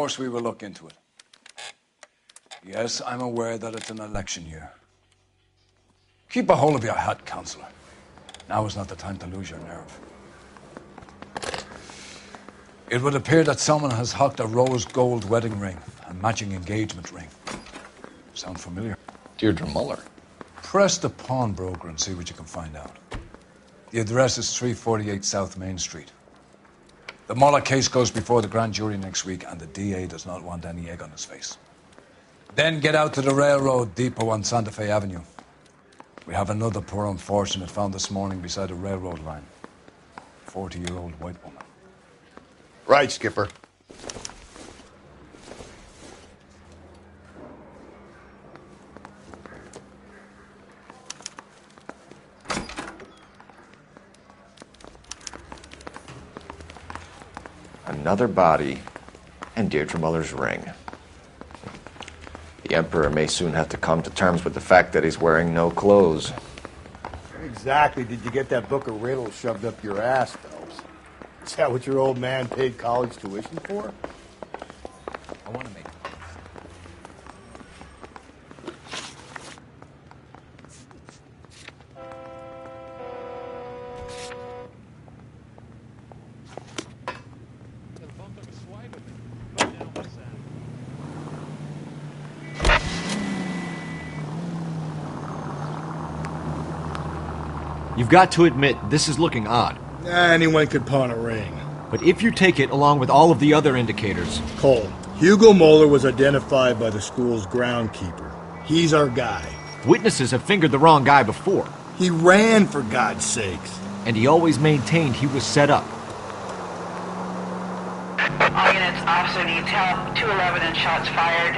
course we will look into it. Yes, I'm aware that it's an election year. Keep a hold of your hat, Councillor. Now is not the time to lose your nerve. It would appear that someone has hocked a rose gold wedding ring, a matching engagement ring. Sound familiar? Deirdre Muller. Press the pawnbroker and see what you can find out. The address is 348 South Main Street. The Muller case goes before the grand jury next week, and the DA does not want any egg on his face. Then get out to the railroad depot on Santa Fe Avenue. We have another poor unfortunate found this morning beside a railroad line. 40-year-old white woman. Right, Skipper. Another body and Deirdre Muller's ring. The Emperor may soon have to come to terms with the fact that he's wearing no clothes. Where exactly did you get that book of riddles shoved up your ass, Phelps? Is that what your old man paid college tuition for? I want to make You've got to admit, this is looking odd. Anyone could pawn a ring. But if you take it along with all of the other indicators... Cole, Hugo Moeller was identified by the school's groundkeeper. He's our guy. Witnesses have fingered the wrong guy before. He ran, for God's sakes. And he always maintained he was set up. All units, officer needs help. 211 and shots fired.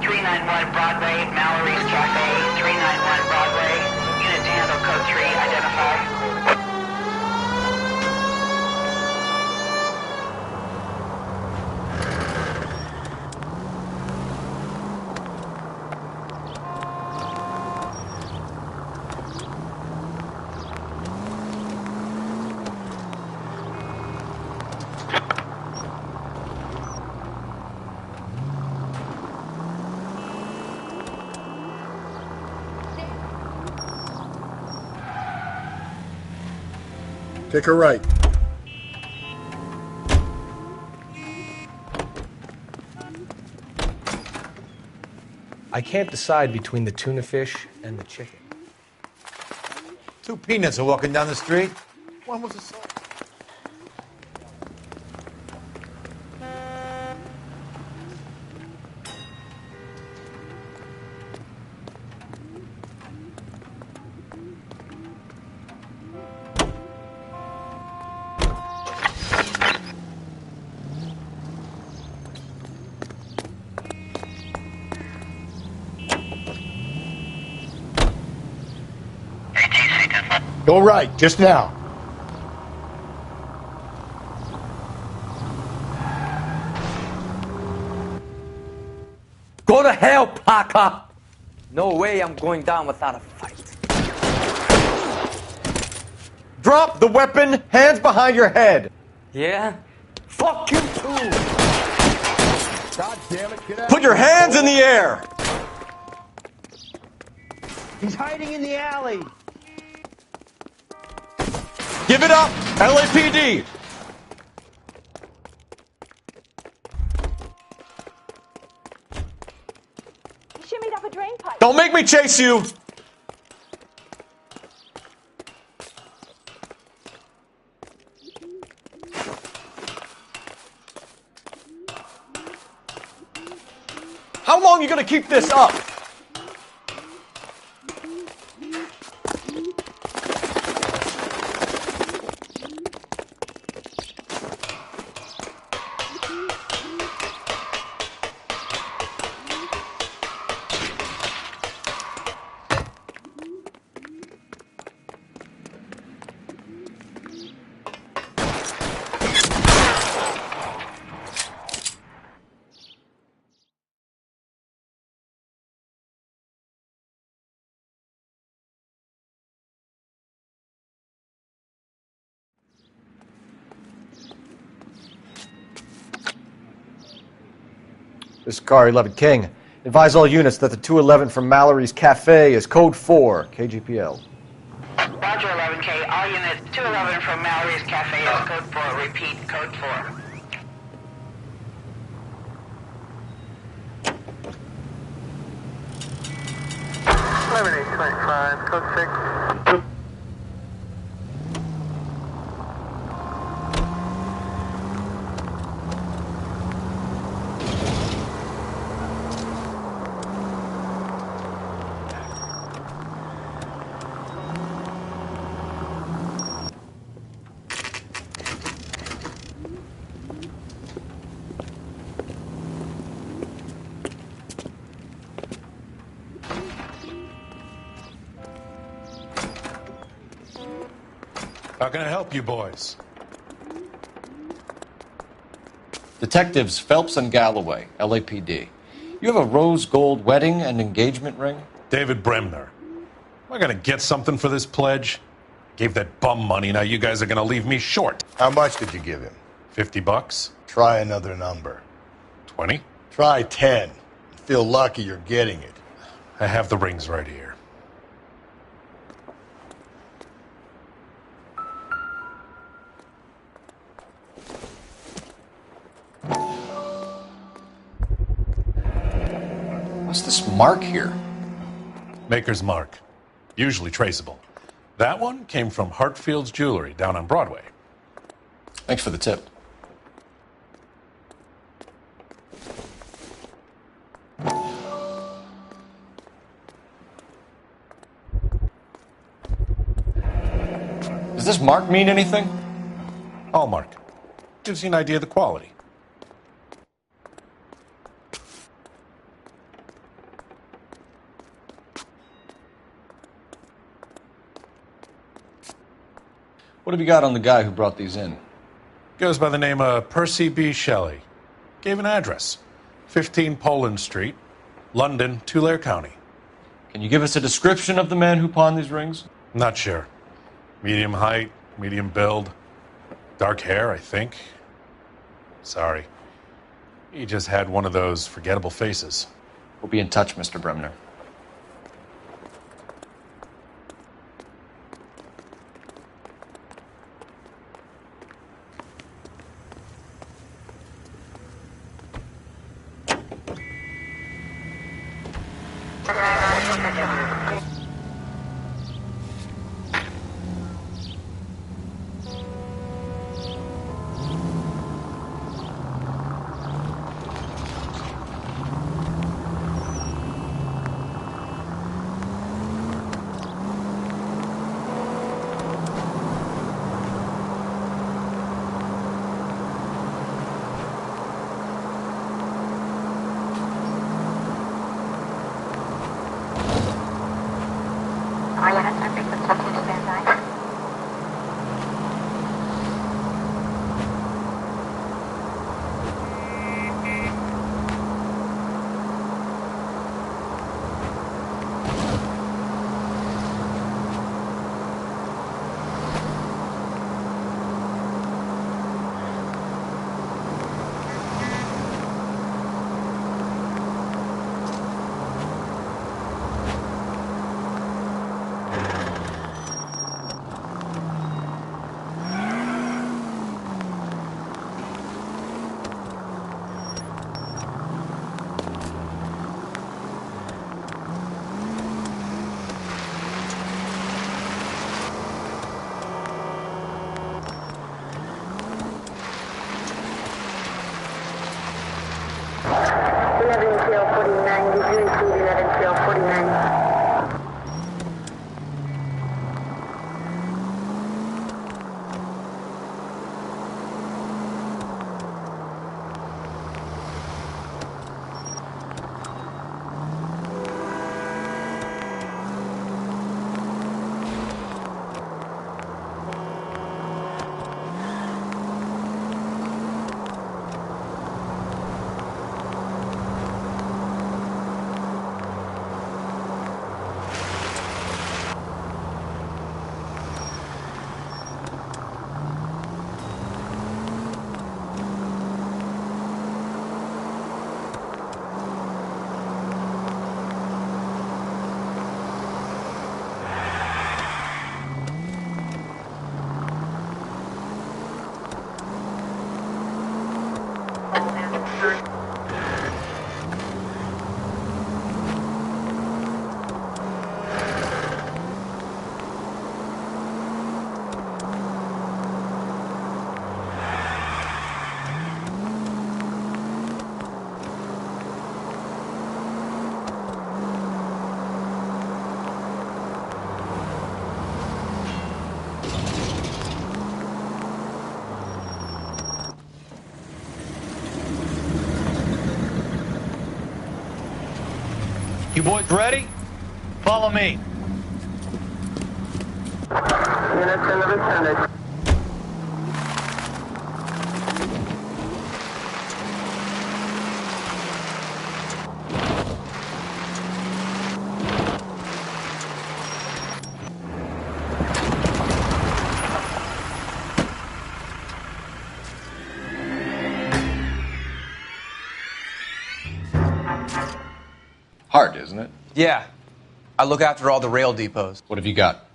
391 Broadway, Mallory's Cafe. 391 Broadway. Unit to handle code 3, identify. Pick her right. I can't decide between the tuna fish and the chicken. Two peanuts are walking down the street. One was a salt. Go right, just now. Go to hell, Parker! No way I'm going down without a fight. Drop the weapon, hands behind your head. Yeah? Fuck you too! God damn it, get out. Put your hands in the air. He's hiding in the alley. Give it up, LAPD. He shimmied up a drain pipe. Don't make me chase you. How long are you gonna keep this up? This is Car 11 King. Advise all units that the 211 from Mallory's Cafe is code 4, KGPL. Roger, 11K. All units, 211 from Mallory's Cafe is code 4. Repeat, code 4. Code 6. How can I help you boys? Detectives Phelps and Galloway, LAPD. You have a rose gold wedding and engagement ring? David Bremner. Am I gonna get something for this pledge? Gave that bum money, now you guys are gonna leave me short. How much did you give him? $50? Try another number. 20? Try 10. Feel lucky you're getting it. I have the rings right here. What's this mark here? Maker's mark. Usually traceable. That one came from Hartfield's Jewelry down on Broadway. Thanks for the tip. Does this mark mean anything? Hallmark. Gives you an idea of the quality. What have you got on the guy who brought these in? Goes by the name of Percy B. Shelley. Gave an address. 15 Poland Street, London, Tulare County. Can you give us a description of the man who pawned these rings? Not sure. Medium height, medium build. Dark hair, I think. Sorry. He just had one of those forgettable faces. We'll be in touch, Mr. Bremner. You boys ready? Follow me. Units in the vicinity. Hard, isn't it? Yeah. I look after all the rail depots. What have you got?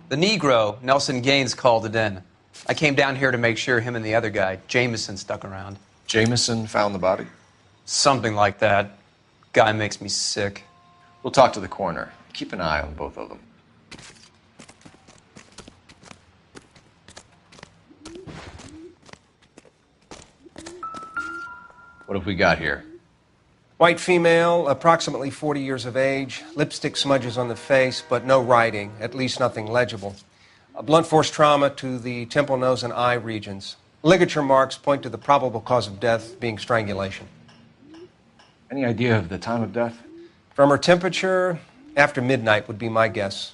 The Negro, Nelson Gaines, called it in. I came down here to make sure him and the other guy, Jameson, stuck around. Jameson found the body? Something like that. Guy makes me sick. We'll talk to the coroner. Keep an eye on both of them. What have we got here? White female, approximately 40 years of age, lipstick smudges on the face, but no writing, at least nothing legible. A blunt force trauma to the temple, nose, and eye regions. Ligature marks point to the probable cause of death being strangulation. Any idea of the time of death? From her temperature, after midnight would be my guess.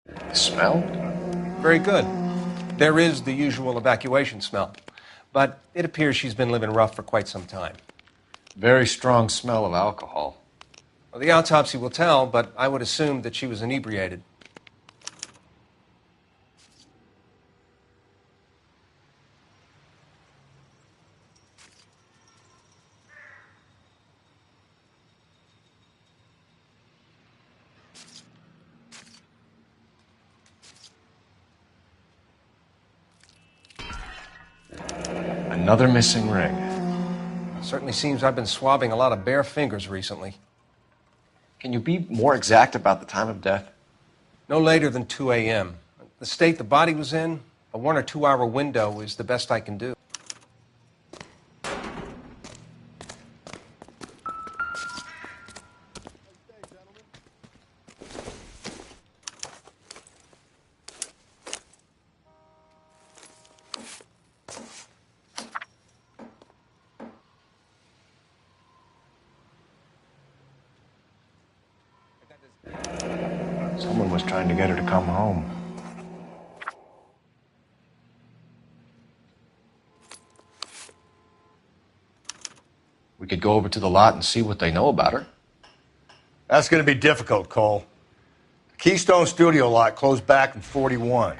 The smell? Very good. There is the usual evacuation smell, but it appears she's been living rough for quite some time. Very strong smell of alcohol. Well, the autopsy will tell, but I would assume that she was inebriated. Another missing ring. Certainly seems I've been swabbing a lot of bare fingers recently. Can you be more exact about the time of death? No later than 2 a.m. The state the body was in, a 1 or 2 hour window is the best I can do. Someone was trying to get her to come home. We could go over to the lot and see what they know about her. That's going to be difficult, Cole. The Keystone Studio lot closed back in 41.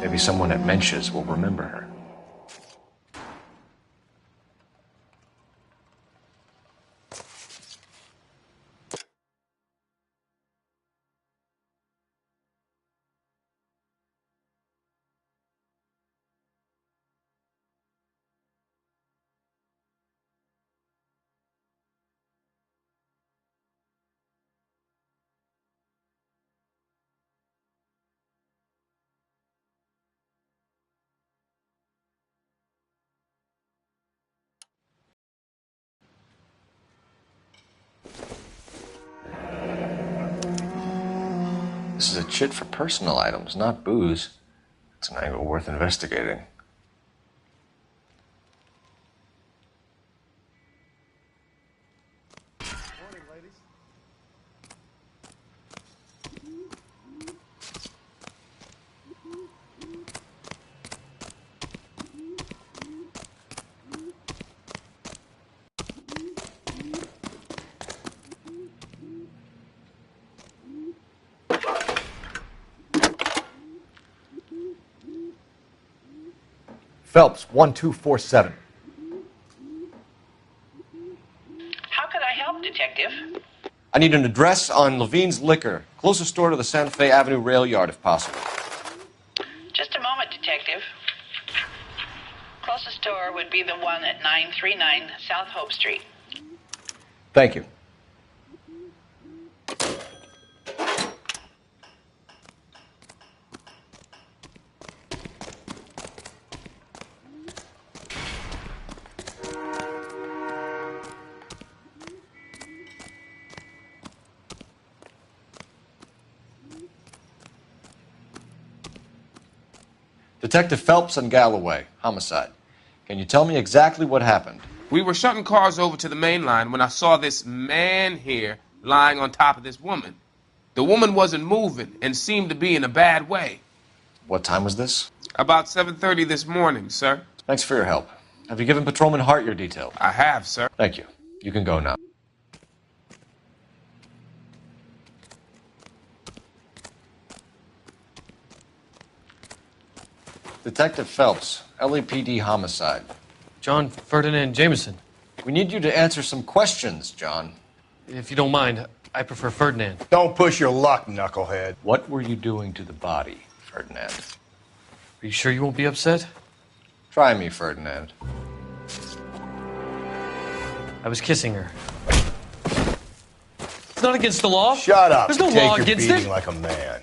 Maybe someone at Mensch's will remember her. This is a chit for personal items, not booze. It's an angle worth investigating. Morning, ladies. Phelps, 1247. How can I help, Detective? I need an address on Levine's Liquor. Closest store to the Santa Fe Avenue rail yard, if possible. Just a moment, Detective. Closest store would be the one at 939 South Hope Street. Thank you. Detective Phelps and Galloway, homicide. Can you tell me exactly what happened? We were shutting cars over to the main line when I saw this man here lying on top of this woman. The woman wasn't moving and seemed to be in a bad way. What time was this? About 7:30 this morning, sir. Thanks for your help. Have you given Patrolman Hart your details? I have, sir. Thank you. You can go now. Detective Phelps, LAPD homicide. John Ferdinand Jameson. We need you to answer some questions, John. If you don't mind, I prefer Ferdinand. Don't push your luck, knucklehead. What were you doing to the body, Ferdinand? Are you sure you won't be upset? Try me, Ferdinand. I was kissing her. It's not against the law. Shut up. There's no Take law your against beating it. like a man.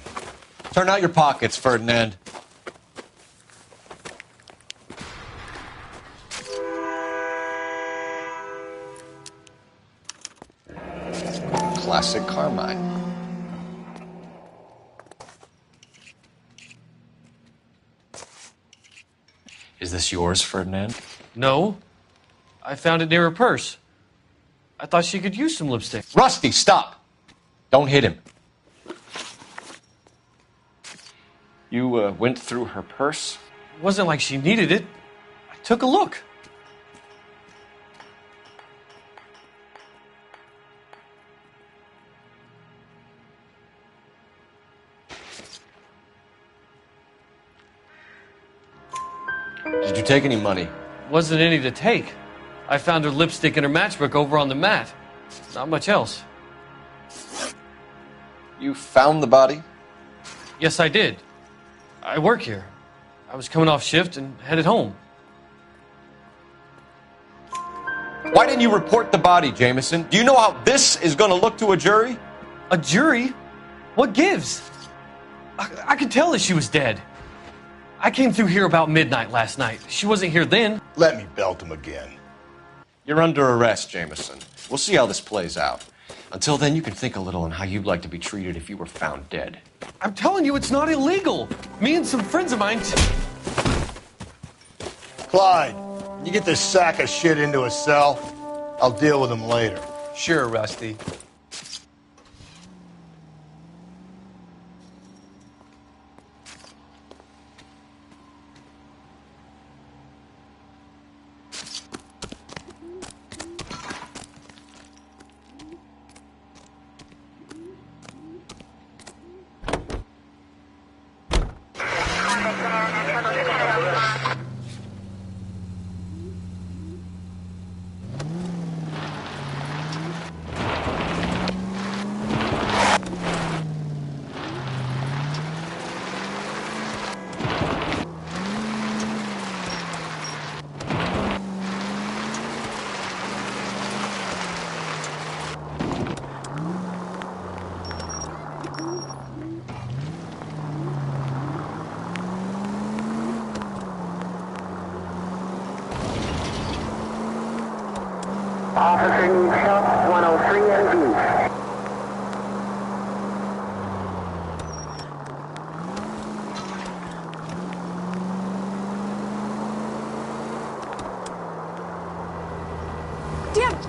Turn out your pockets, Ferdinand. Classic Carmine. Is this yours, Ferdinand? No. I found it near her purse. I thought she could use some lipstick. Rusty, stop! Don't hit him. You went through her purse? It wasn't like she needed it. I took a look. Did you take any money? Wasn't any to take. I found her lipstick and her matchbook over on the mat. Not much else. You found the body? Yes, I did. I work here. I was coming off shift and headed home. Why didn't you report the body, Jameson? Do you know how this is going to look to a jury? A jury? What gives? I could tell that she was dead. I came through here about midnight last night. She wasn't here then. Let me belt him again. You're under arrest, Jameson. We'll see how this plays out. Until then, you can think a little on how you'd like to be treated if you were found dead. I'm telling you, it's not illegal. Me and some friends of mine... Clyde, you get this sack of shit into a cell. I'll deal with him later. Sure, Rusty. Officer needs help, 103 and B. Damn it!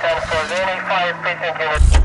10-4, any fire precinct unit.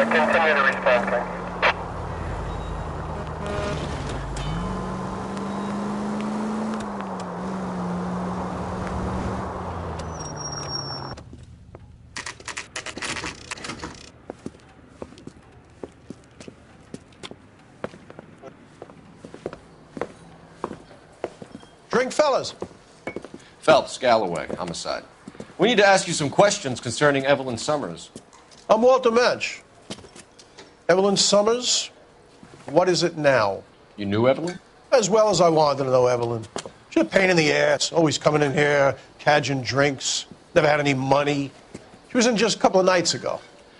Continue to respond, okay? Drink, fellas. Phelps, Galloway, homicide. We need to ask you some questions concerning Evelyn Summers. I'm Walter Mensch. Evelyn Summers, what is it now? You knew Evelyn? As well as I wanted to know Evelyn. She's a pain in the ass, always coming in here, cadging drinks, never had any money. She was in just a couple of nights ago.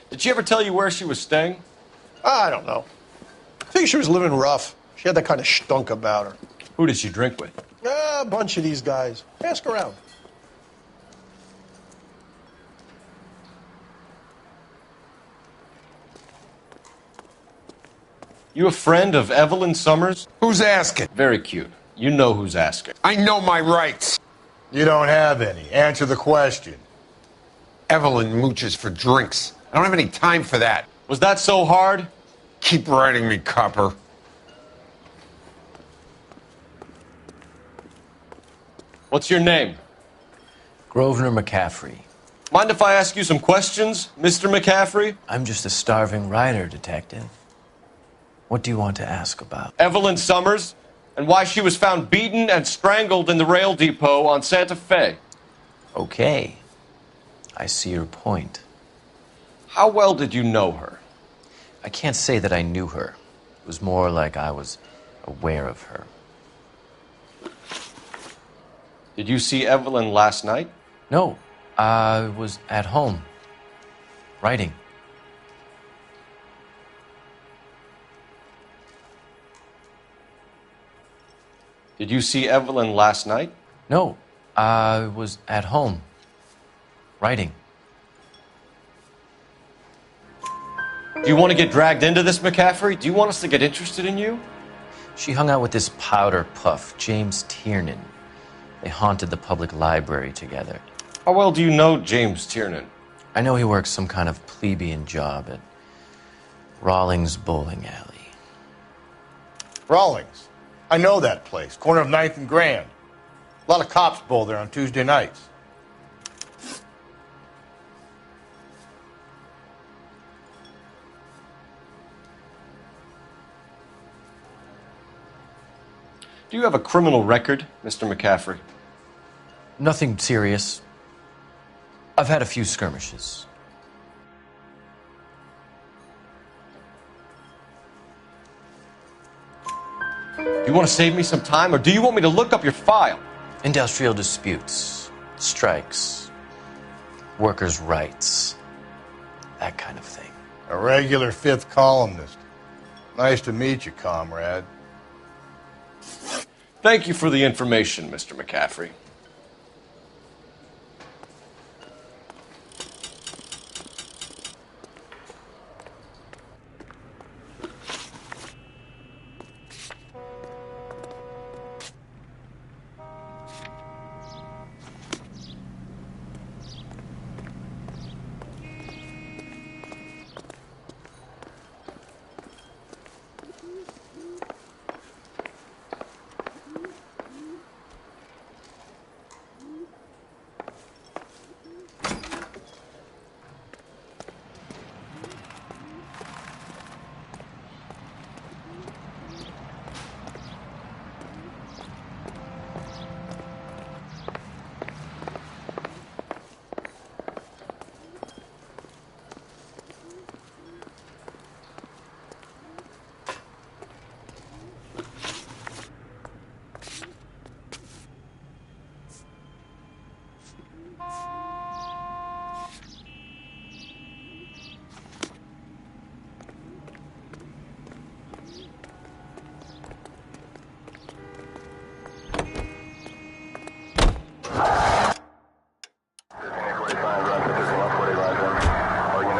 Did she ever tell you where she was staying? I don't know. I think she was living rough. She had that kind of stunk about her. Who did she drink with? A bunch of these guys. Ask around. You a friend of Evelyn Summers? Who's asking? Very cute. You know who's asking. I know my rights. You don't have any. Answer the question. Evelyn mooches for drinks. I don't have any time for that. Was that so hard? Keep writing me, copper. What's your name? Grosvenor McCaffrey. Mind if I ask you some questions, Mr. McCaffrey? I'm just a starving writer, Detective. What do you want to ask about? Evelyn Summers, and why she was found beaten and strangled in the rail depot on Santa Fe. Okay. I see your point. How well did you know her? I can't say that I knew her. It was more like I was aware of her. Did you see Evelyn last night? No. I was at home. Writing. Did you see Evelyn last night? No. I was at home. Writing. Do you want to get dragged into this, McCaffrey? Do you want us to get interested in you? She hung out with this powder puff, James Tiernan. They haunted the public library together. How well do you know James Tiernan? I know he works some kind of plebeian job at Rawlings Bowling Alley. Rawlings. I know that place. Corner of 9th and Grand. A lot of cops bowl there on Tuesday nights. Do you have a criminal record, Mr. McCaffrey? Nothing serious. I've had a few skirmishes. Do you want to save me some time, or do you want me to look up your file? Industrial disputes, strikes, workers' rights, that kind of thing. A regular fifth columnist. Nice to meet you, comrade. Thank you for the information, Mr. McCaffrey.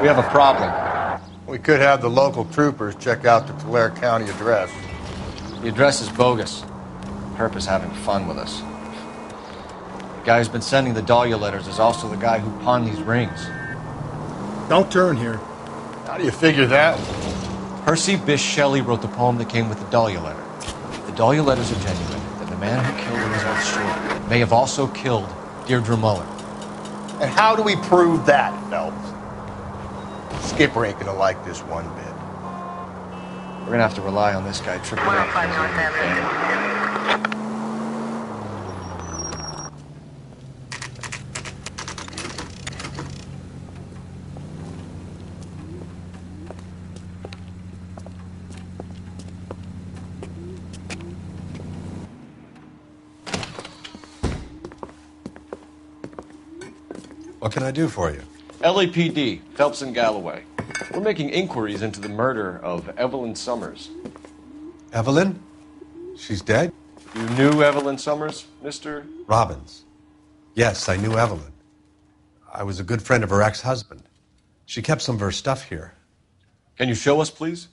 We have a problem. We could have the local troopers check out the Tulare County address. The address is bogus. Herp is having fun with us. The guy who's been sending the Dahlia letters is also the guy who pawned these rings. Don't turn here. How do you figure that? Percy Bysshe Shelley wrote the poem that came with the Dahlia letter. If the Dahlia letters are genuine, then the man who killed Elizabeth Short may have also killed Deirdre Muller. And how do we prove that, Phelps? Skipper ain't gonna like this one bit. We're gonna have to rely on this guy tripping up. What can I do for you? LAPD, Phelps and Galloway. We're making inquiries into the murder of Evelyn Summers. Evelyn? She's dead? You knew Evelyn Summers, Mr. Robbins. Yes, I knew Evelyn. I was a good friend of her ex-husband. She kept some of her stuff here. Can you show us, please?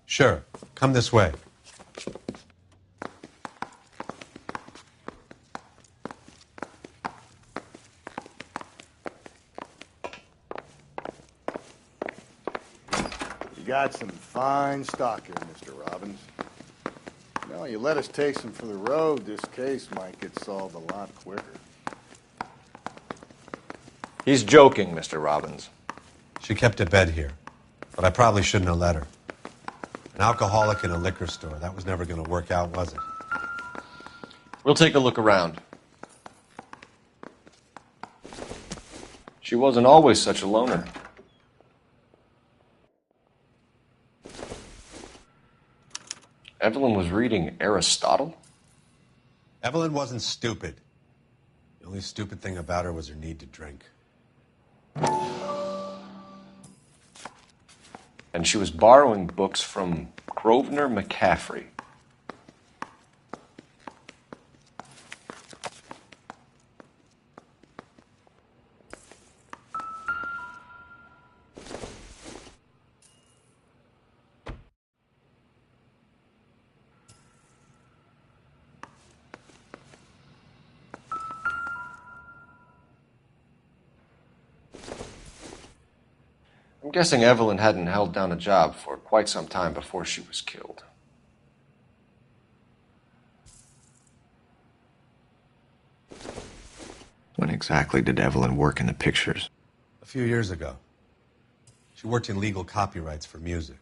Sure. Come this way. You got some fine stock here, Mr. Robbins. No, you let us take some for the road, this case might get solved a lot quicker. He's joking, Mr. Robbins. She kept a bed here, but I probably shouldn't have let her. An alcoholic in a liquor store. That was never going to work out, was it? We'll take a look around. She wasn't always such a loner. Evelyn was reading Aristotle? Evelyn wasn't stupid. The only stupid thing about her was her need to drink. And she was borrowing books from Grosvenor McCaffrey. guessing Evelyn hadn't held down a job for quite some time before she was killed. When exactly did Evelyn work in the pictures? A few years ago. She worked in legal copyrights for music.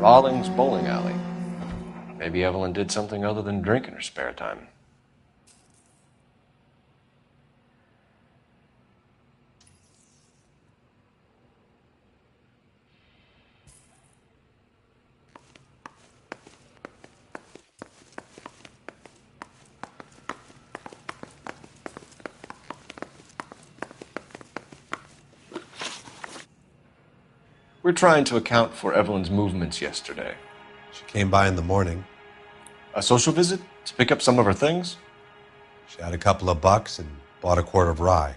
Rawlings Bowling Alley. Maybe Evelyn did something other than drink in her spare time. We're trying to account for Evelyn's movements yesterday. She came by in the morning. A social visit to pick up some of her things? She had a couple of bucks and bought a quart of rye.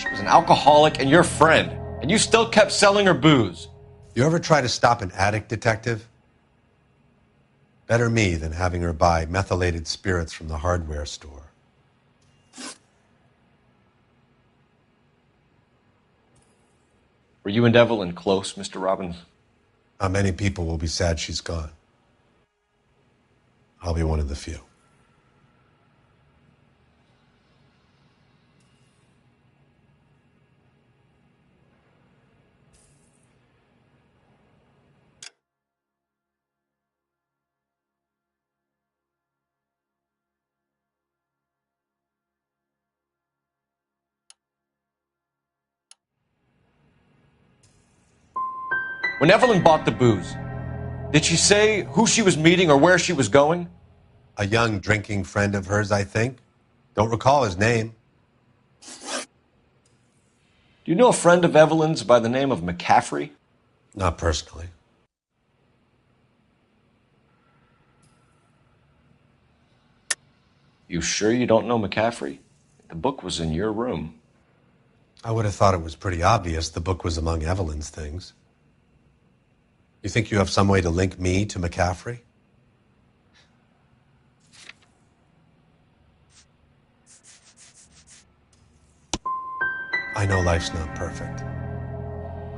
She was an alcoholic and your friend, and you still kept selling her booze. You ever try to stop an addict, detective? Better me than having her buy methylated spirits from the hardware store. Were you and Evelyn close, Mr. Robbins? How many people will be sad she's gone? I'll be one of the few. When Evelyn bought the booze, did she say who she was meeting or where she was going? A young drinking friend of hers, I think. Don't recall his name. Do you know a friend of Evelyn's by the name of McCaffrey? Not personally. You sure you don't know McCaffrey? The book was in your room. I would have thought it was pretty obvious the book was among Evelyn's things. You think you have some way to link me to McCaffrey? I know life's not perfect.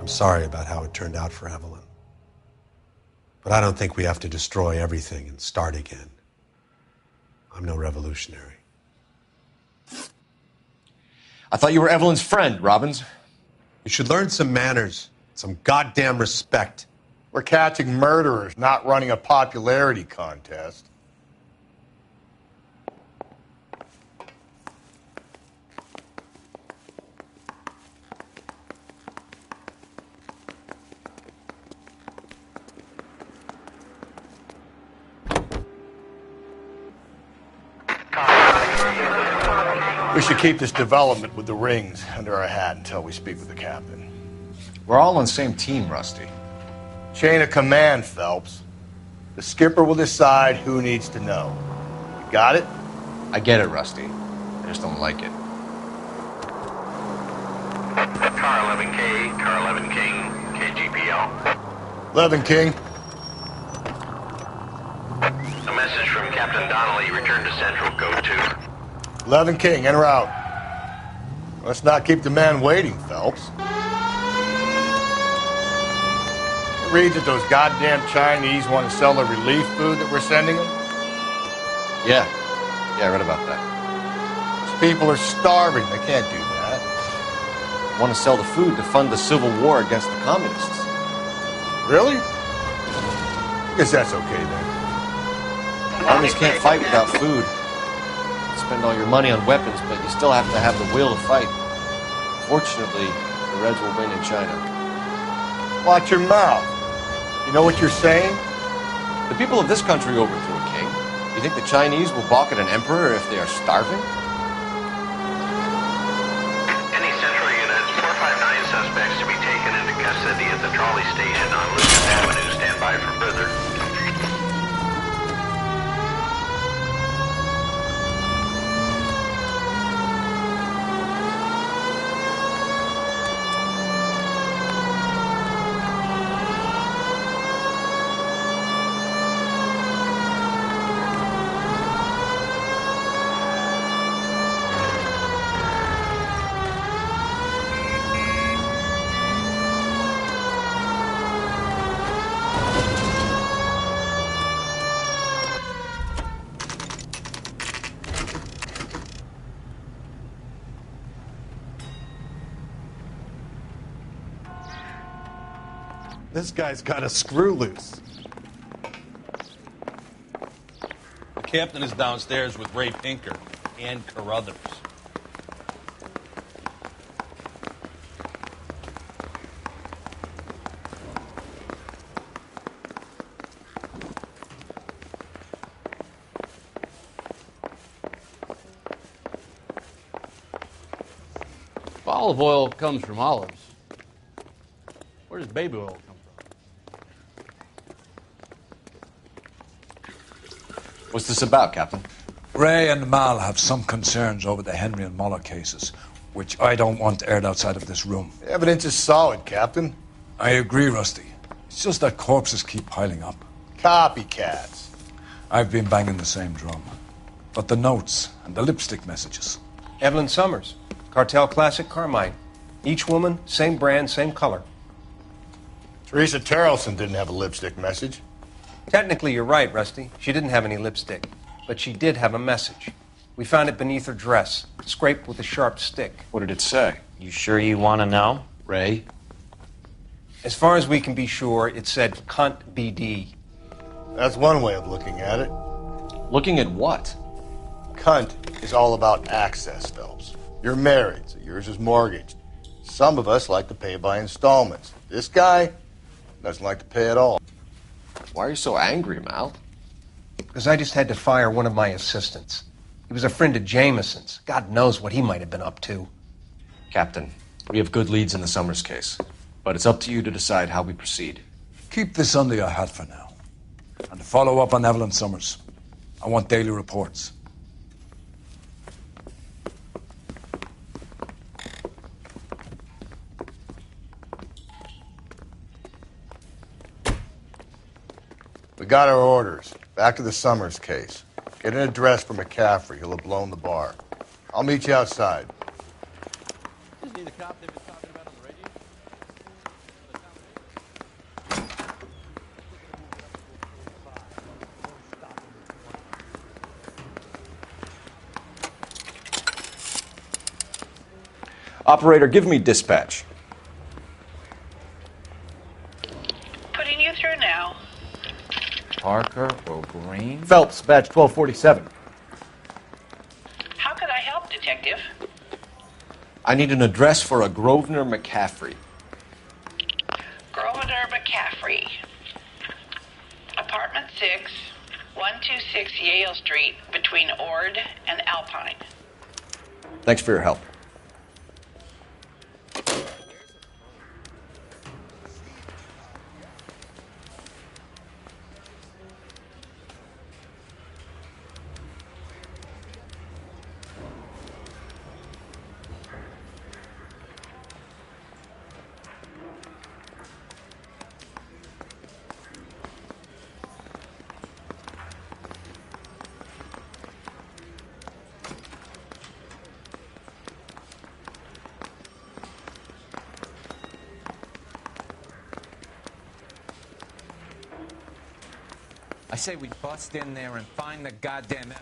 I'm sorry about how it turned out for Evelyn. But I don't think we have to destroy everything and start again. I'm no revolutionary. I thought you were Evelyn's friend, Robbins. You should learn some manners, some goddamn respect. We're catching murderers, not running a popularity contest. We should keep this development with the rings under our hat until we speak with the captain. We're all on the same team, Rusty. Chain of command, Phelps. The skipper will decide who needs to know. You got it? I get it, Rusty. I just don't like it. Car 11K, Car 11 King, KGPL. 11 King. A message from Captain Donnelly. Return to Central, Code 2. 11 King, en route. Let's not keep the man waiting, Phelps. Read that those goddamn Chinese want to sell the relief food that we're sending them? Yeah, I read about that. These people are starving. They can't do that. They want to sell the food to fund the civil war against the communists. Really? I guess that's okay then. Armies can't fight without food. You spend all your money on weapons, but you still have to have the will to fight. Fortunately, the Reds will win in China. Watch your mouth. You know what you're saying? The people of this country overthrew a king. You think the Chinese will balk at an emperor if they are starving? Cindy at the trolley station on Lucas Avenue. Stand by for further. This guy's got a screw loose. The captain is downstairs with Ray Pinker and Carruthers. If olive oil comes from olives, where does baby oil come from? What's this about, Captain? Ray and Mal have some concerns over the Henry and Muller cases, which I don't want aired outside of this room. The evidence is solid, Captain. I agree, Rusty. It's just that corpses keep piling up. Copycats. I've been banging the same drum. But the notes and the lipstick messages. Evelyn Summers, Cartel Classic Carmine. Each woman, same brand, same color. Teresa Terrelson didn't have a lipstick message. Technically, you're right, Rusty. She didn't have any lipstick. But she did have a message. We found it beneath her dress, scraped with a sharp stick. What did it say? You sure you want to know? Ray? As far as we can be sure, it said cunt BD. That's one way of looking at it. Looking at what? Cunt is all about access, Phelps. You're married, so yours is mortgaged. Some of us like to pay by installments. This guy doesn't like to pay at all. Why are you so angry, Mal? Because I just had to fire one of my assistants. He was a friend of Jameson's. God knows what he might have been up to. Captain, we have good leads in the Summers case, but it's up to you to decide how we proceed. Keep this under your hat for now. And to follow up on Evelyn Summers, I want daily reports. We got our orders. Back to the Summers case. Get an address for McCaffrey. He'll have blown the bar. I'll meet you outside. Isn't he the cop they've been talking about on the radio? Operator, give me dispatch. Putting you through now. Parker or Green? Phelps, badge 1247. How could I help, Detective? I need an address for a Grosvenor McCaffrey. Grosvenor McCaffrey. Apartment 6, 126 Yale Street, between Ord and Alpine. Thanks for your help. I say we bust in there and find the goddamn...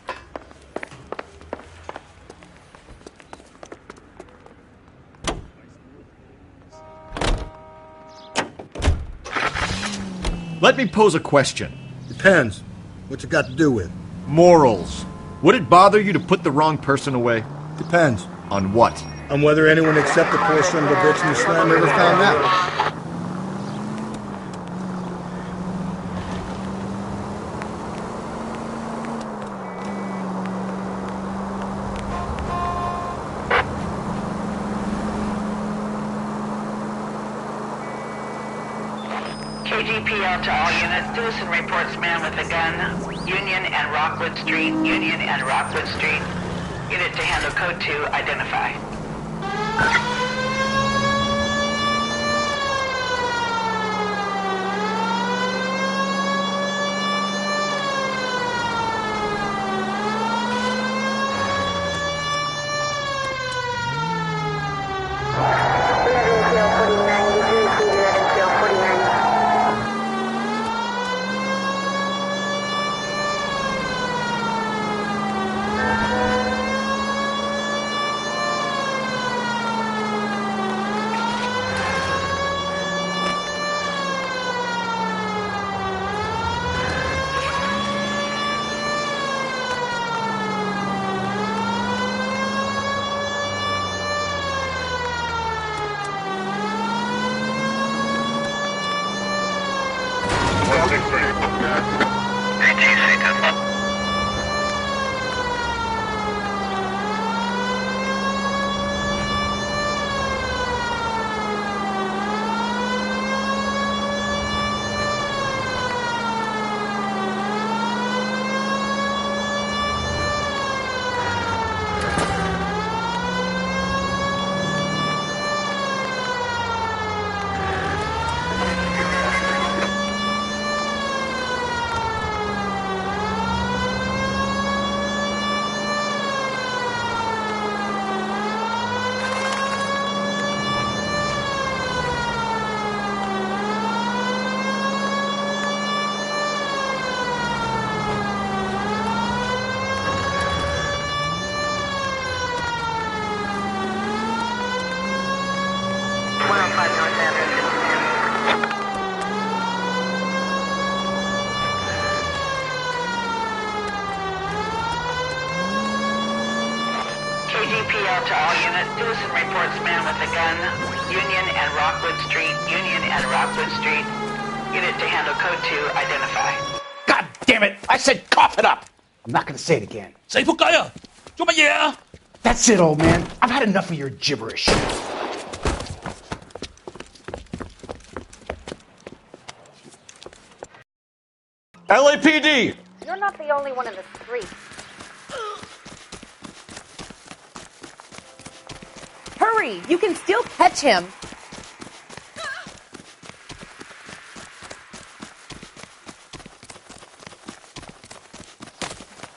Let me pose a question. Depends. What you got to do with? Morals. Would it bother you to put the wrong person away? Depends. On what? On whether anyone except the poor son of a bitch in the slam ever found out. KGPL to all units. Citizen reports man with a gun. Union and Rockwood Street. Union and Rockwood Street. Unit to handle code 2. Identify. KGPL to all units. Citizen reports man with a gun. Union and Rockwood Street. Union and Rockwood Street. Unit to handle code 2. Identify. God damn it! I said cough it up! I'm not gonna say it again. Say仆街啊！做乜嘢啊？ That's it, old man. I've had enough of your gibberish. LAPD! You're not the only one in the street. Hurry! You can still catch him.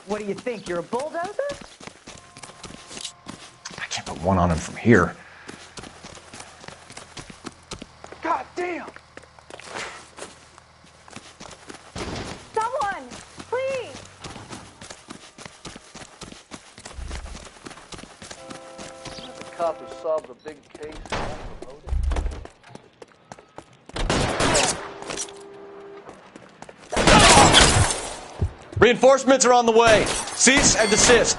What do you think? You're a bulldozer? I can't put one on him from here. God damn! Someone! Please! The cop who solved a big case promoted. Reinforcements are on the way. Cease and desist.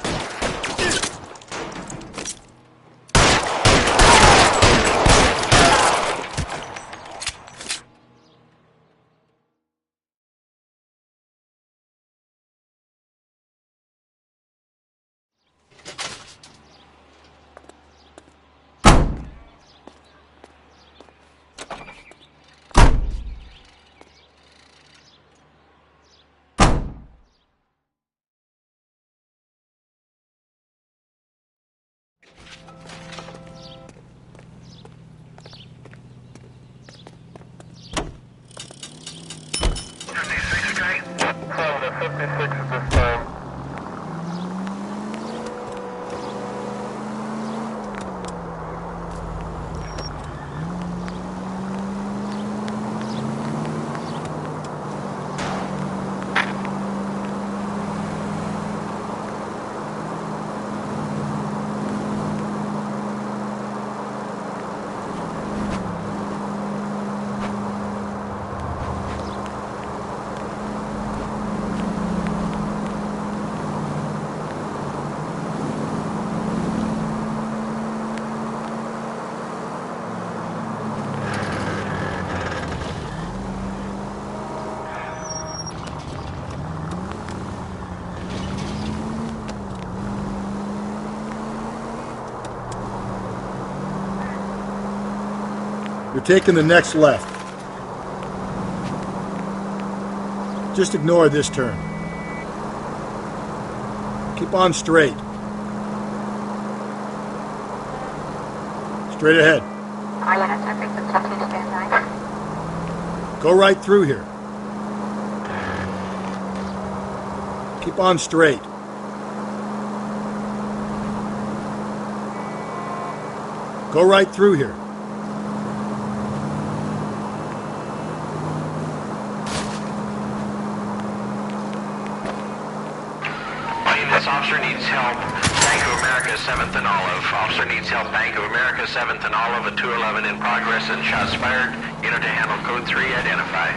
You're taking the next left. Just ignore this turn. Keep on straight. Straight ahead. Go right through here. Keep on straight. Go right through here. This officer needs help. Bank of America, 7th and Olive. Officer needs help. Bank of America, 7th and Olive, at 211 in progress and shots fired. Unit to handle code 3, identify.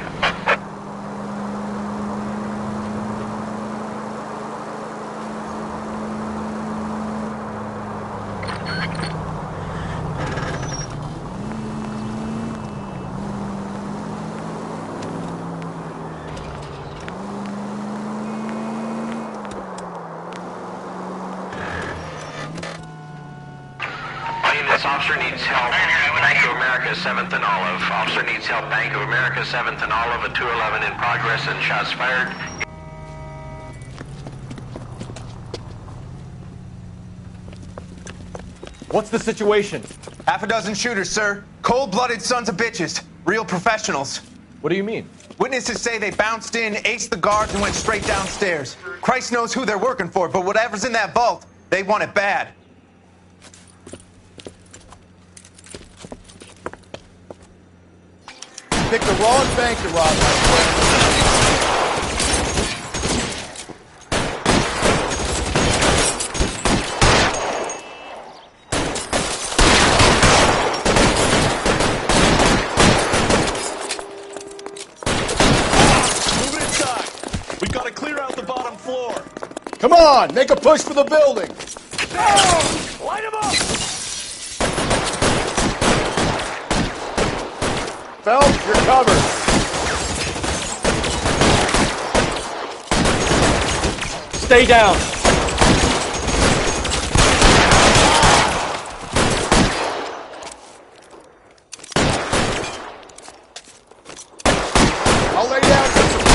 This officer needs help. Bank of America, 7th and Olive. Officer needs help. Bank of America, 7th and Olive, at 211 in progress and shots fired. What's the situation? Half a dozen shooters, sir. Cold-blooded sons of bitches. Real professionals. What do you mean? Witnesses say they bounced in, aced the guards, and went straight downstairs. Christ knows who they're working for, but whatever's in that vault, they want it bad. Pick the wrong bank to rob, my friend. Move it inside. We've got to clear out the bottom floor. Come on, make a push for the building. Light him up! Phelps, you're covered. Stay down. I'll lay down for some.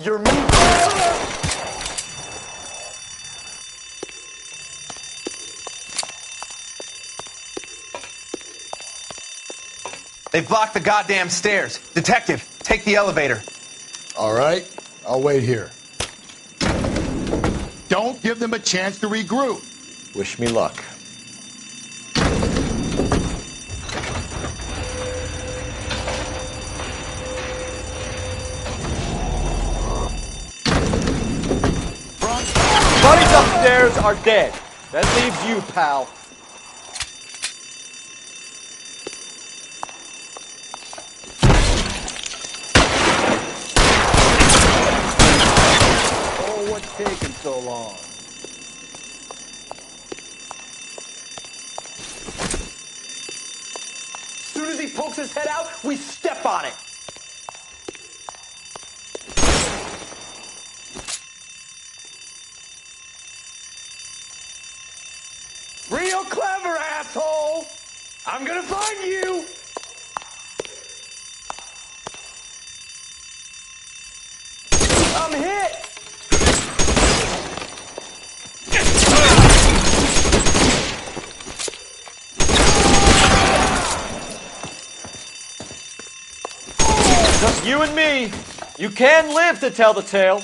You're moving. They've blocked the goddamn stairs. Detective, take the elevator. All right, I'll wait here. Don't give them a chance to regroup. Wish me luck. Buddies upstairs are dead. That leaves you, pal. What's taking so long? As soon as he pokes his head out, we step on it. Real clever, asshole! I'm gonna find you! I'm hit! Just you and me. You can live to tell the tale.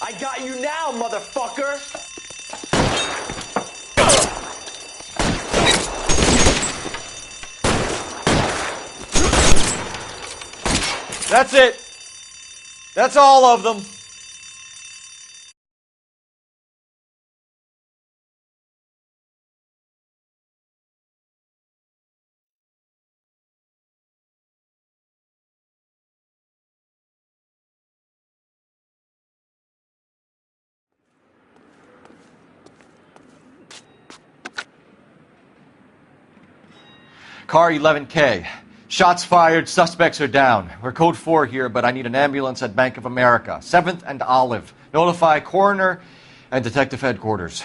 I got you now, motherfucker! That's it. That's all of them. Car 11K. Shots fired, suspects are down. We're code 4 here, but I need an ambulance at Bank of America. 7th and Olive. Notify coroner And Detective Headquarters.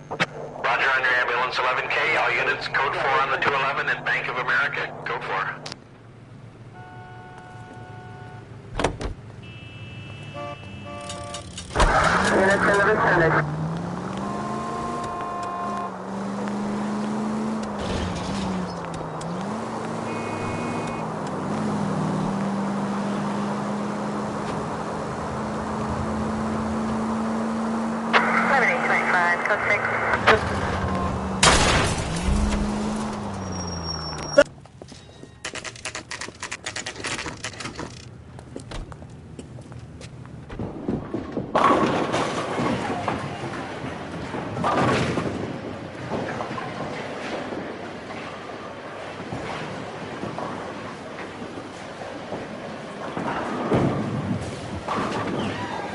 Roger on your ambulance 11K. All units, code 4 on the 211 at Bank of America. Code 4. Unit 1100.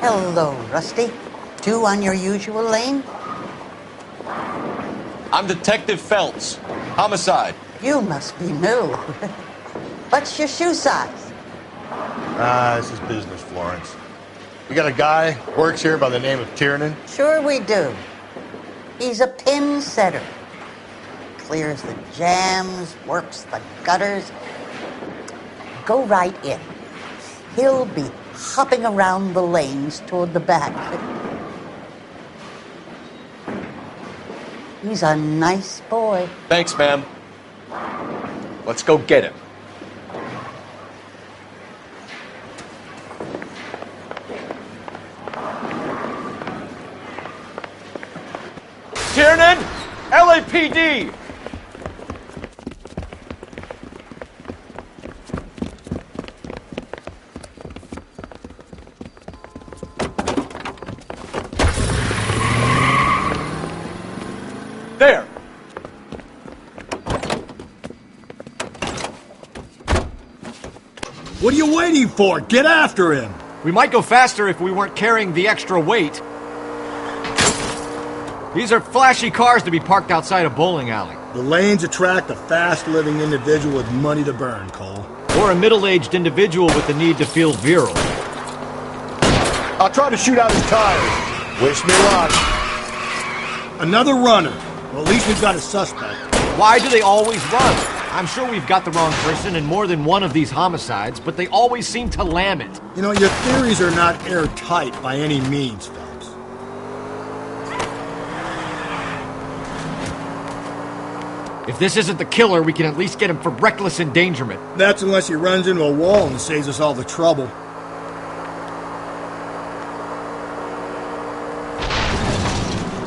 Hello, Rusty. 2 on your usual lane? I'm Detective Phelps. Homicide. You must be new. What's your shoe size? This is business, Florence. We got a guy works here by the name of Tiernan. Sure we do. He's a pin setter. Clears the jams, works the gutters. Go right in. He'll be hopping around the lanes toward the back. He's a nice boy. Thanks, ma'am. Let's go get him. Tiernan! LAPD! There! What are you waiting for? Get after him! We might go faster if we weren't carrying the extra weight. These are flashy cars to be parked outside a bowling alley. The lanes attract a fast-living individual with money to burn, Cole. Or a middle-aged individual with the need to feel virile. I'll try to shoot out his tires. Wish me luck. Another runner. Well, at least we've got a suspect. Why do they always run? I'm sure we've got the wrong person in more than one of these homicides, but they always seem to lam it. You know, your theories are not airtight by any means, Phelps. If this isn't the killer, we can at least get him for reckless endangerment. That's unless he runs into a wall and saves us all the trouble.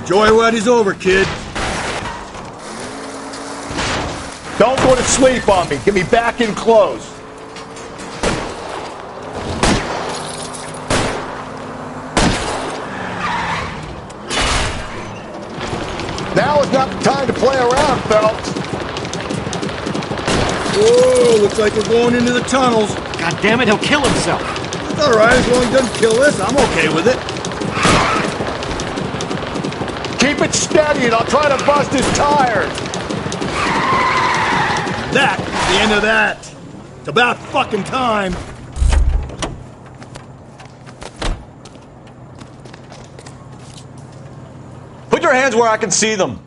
Joyride is over, kid. Don't go to sleep on me. Get me back in close. Now is not the time to play around, Phelps. Whoa, looks like we're going into the tunnels. God damn it, he'll kill himself. It's all right, as long as he doesn't kill us, I'm okay with it. Keep it steady and I'll try to bust his tires. That's the end of that. It's about fucking time. Put your hands where I can see them.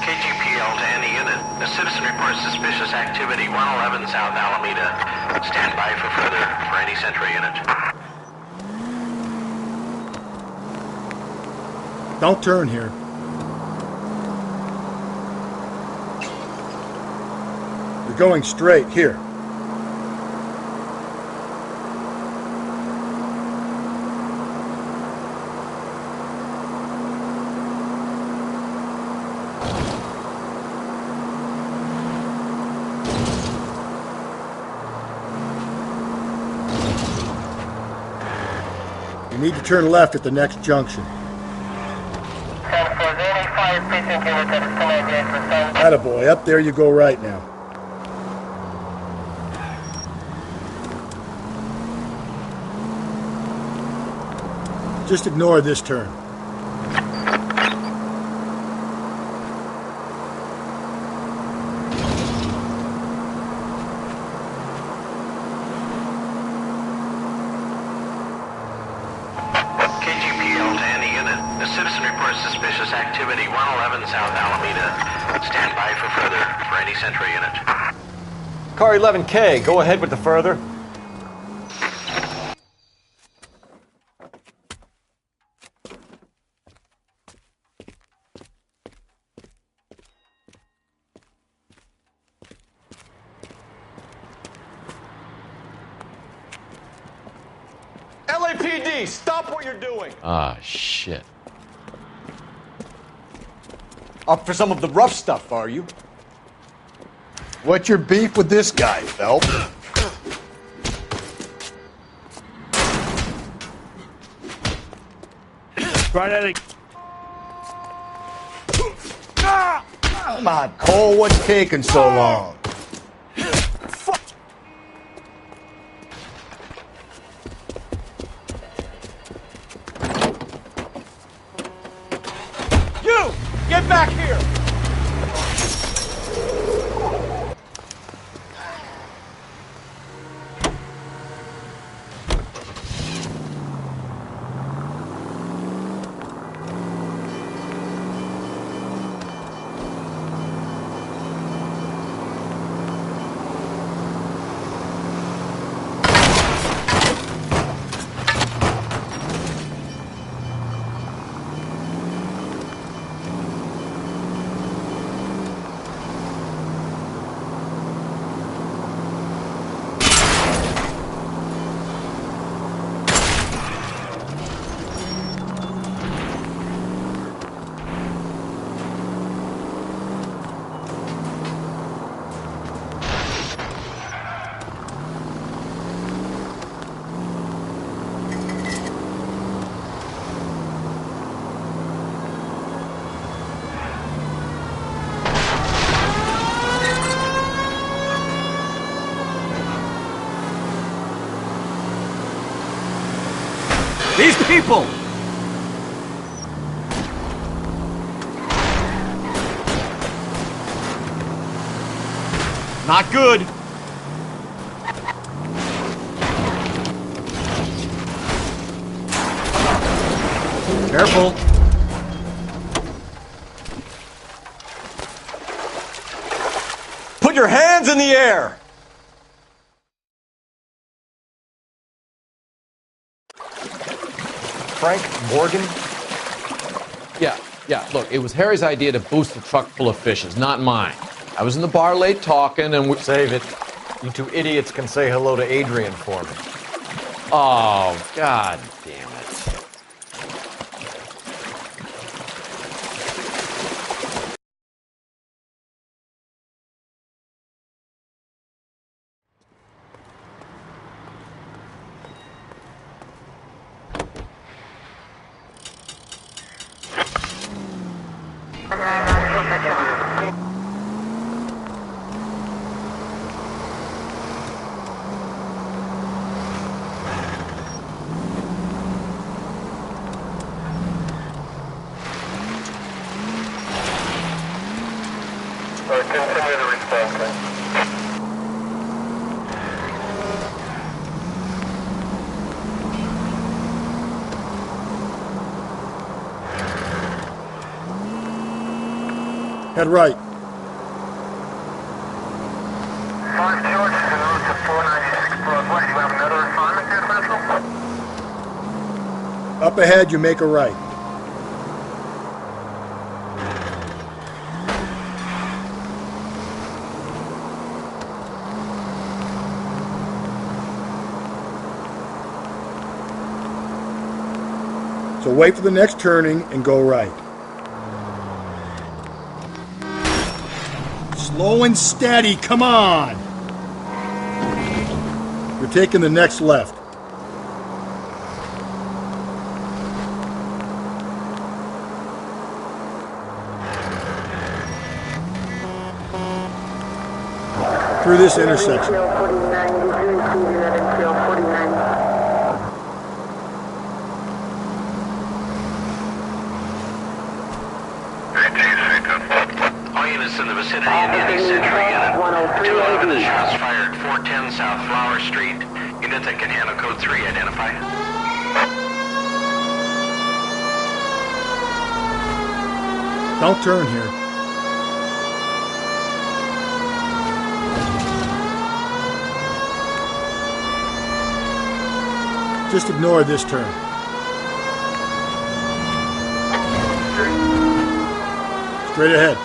KGPL to any unit. A citizen reports suspicious activity 111 South Alameda. Stand by for any Central unit. Don't turn here. You're going straight here. You need to turn left at the next junction. Attaboy, up there you go right now. Just ignore this turn. KGPL to any unit. The citizen reports suspicious activity 111 South Alameda. Stand by for any Central unit. Car 11K, go ahead with the further. LAPD, stop what you're doing! Ah, shit. Up for some of the rough stuff, are you? What's your beef with this guy, Phelps? Try that again. Come on, Cole, what's taking so long? You! Get back here! These people! Not good. Careful. Put your hands in the air! Frank Morgan? Yeah, look, it was Harry's idea to boost the truck full of fishes, not mine. I was in the bar late talking and we... Save it. You two idiots can say hello to Adrian for me. Oh, god damn it. Continue the response. Head right. 5 George, en route to 496 Broadway. You have another assignment here, Central? Up ahead, you make a right. So wait for the next turning and go right. Slow and steady, come on! You're taking the next left. Through this intersection. All units in the vicinity of Indiana Century Unit 211 is shots fired, 410 South Flower Street. Unit that can handle code 3, identify. Don't turn here. Just ignore this turn. Straight ahead.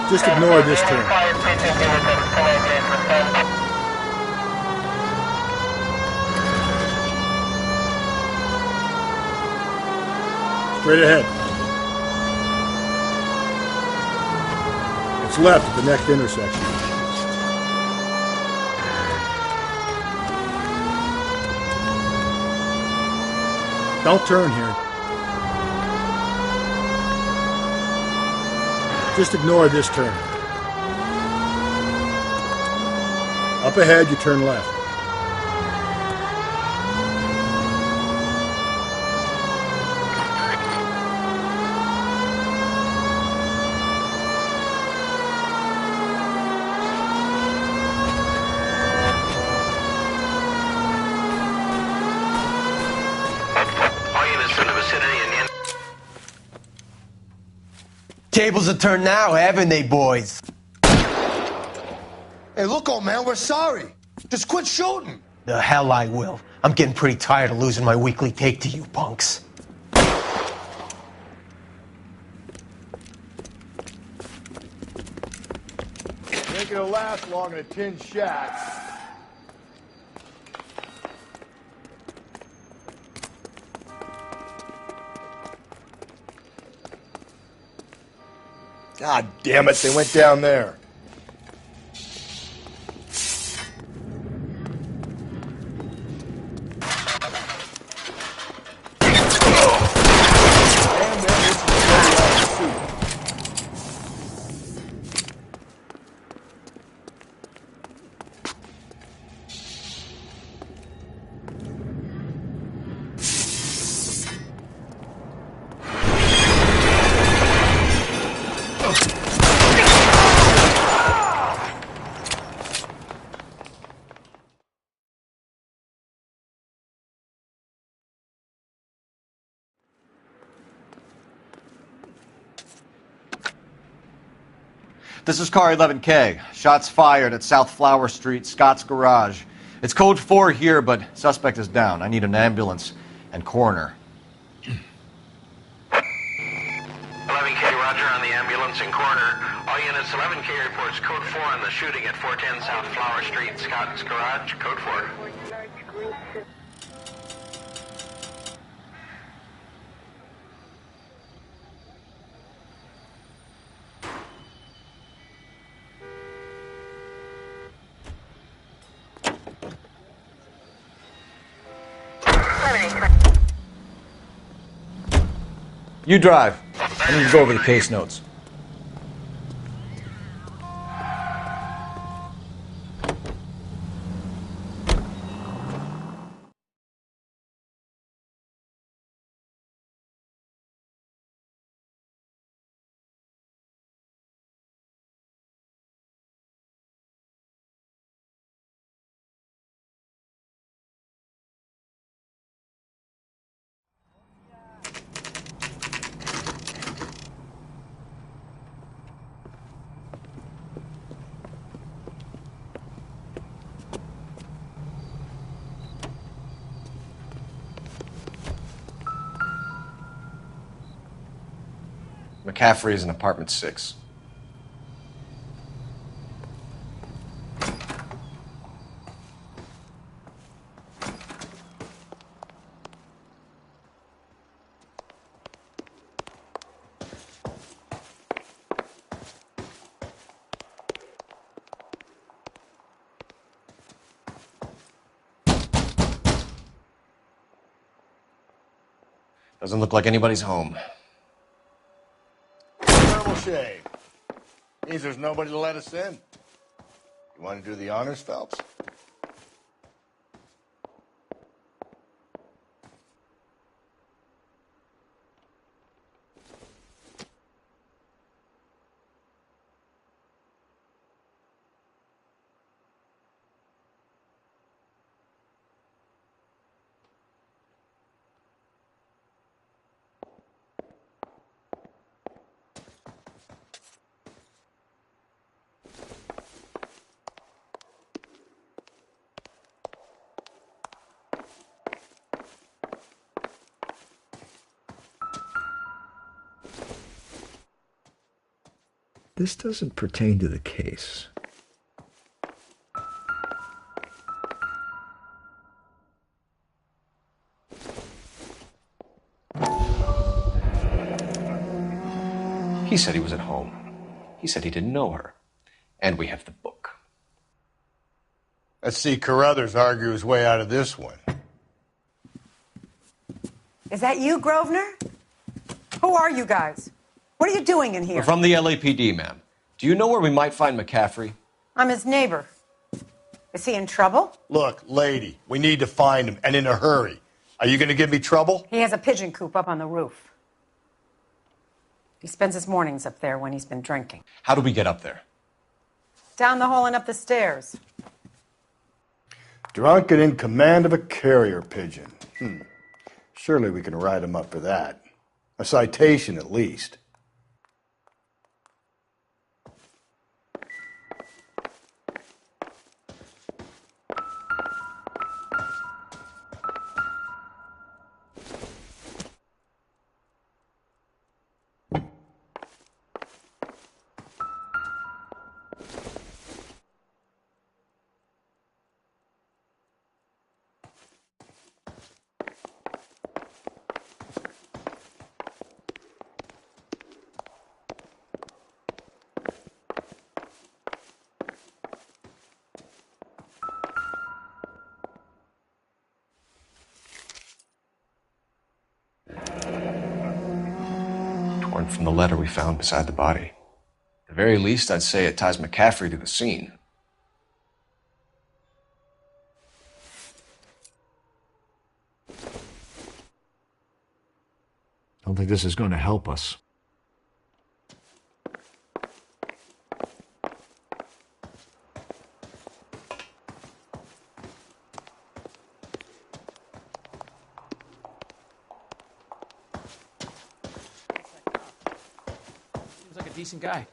Just ignore this turn. Straight ahead. It's left at the next intersection. Don't turn here. Just ignore this turn. Up ahead, you turn left. Tables are turned now, haven't they, boys? Hey, look, old man, we're sorry. Just quit shooting. The hell I will. I'm getting pretty tired of losing my weekly take to you punks. Ain't gonna last long in a tin shack. God damn it, they went down there. This is car 11K. Shots fired at South Flower Street, Scott's Garage. It's code 4 here, but suspect is down. I need an ambulance and coroner. 11K, roger on the ambulance and coroner. All units, 11K reports code 4 on the shooting at 410 South Flower Street, Scott's Garage, code 4. You drive. I need to go over the case notes. McCaffrey is in apartment 6. Doesn't look like anybody's home. Terrible shame. Means there's nobody to let us in. You want to do the honors, Phelps? This doesn't pertain to the case. He said he was at home. He said he didn't know her. And we have the book. Let's see Carruthers argue his way out of this one. Is that you, Grosvenor? Who are you guys? What are you doing in here? We're from the LAPD, ma'am. Do you know where we might find McCaffrey? I'm his neighbor. Is he in trouble? Look, lady, we need to find him, and in a hurry. Are you going to give me trouble? He has a pigeon coop up on the roof. He spends his mornings up there when he's been drinking. How do we get up there? Down the hall and up the stairs. Drunk and in command of a carrier pigeon. Surely we can write him up for that. A citation, at least. Torn from the letter we found beside the body. At the very least, I'd say it ties McCaffrey to the scene. I don't think this is going to help us. Seems like a decent guy.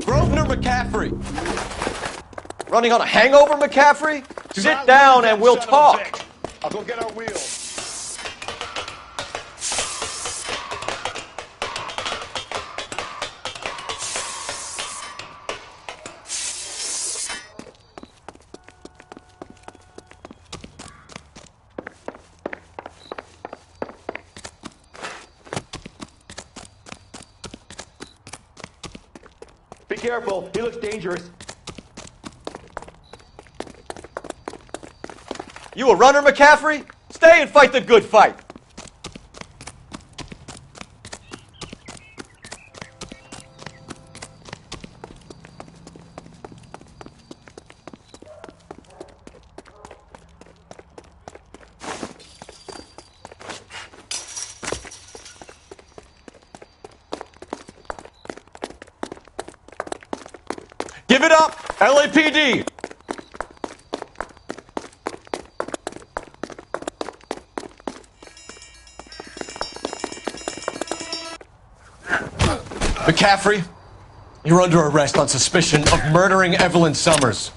Grosvenor McCaffrey! Running on a hangover, McCaffrey? Sit down and we'll talk. I'll go get our wheels. Be careful. He looks dangerous. You a runner, McCaffrey? Stay and fight the good fight. Give it up, LAPD! McCaffrey, you're under arrest on suspicion of murdering Evelyn Summers.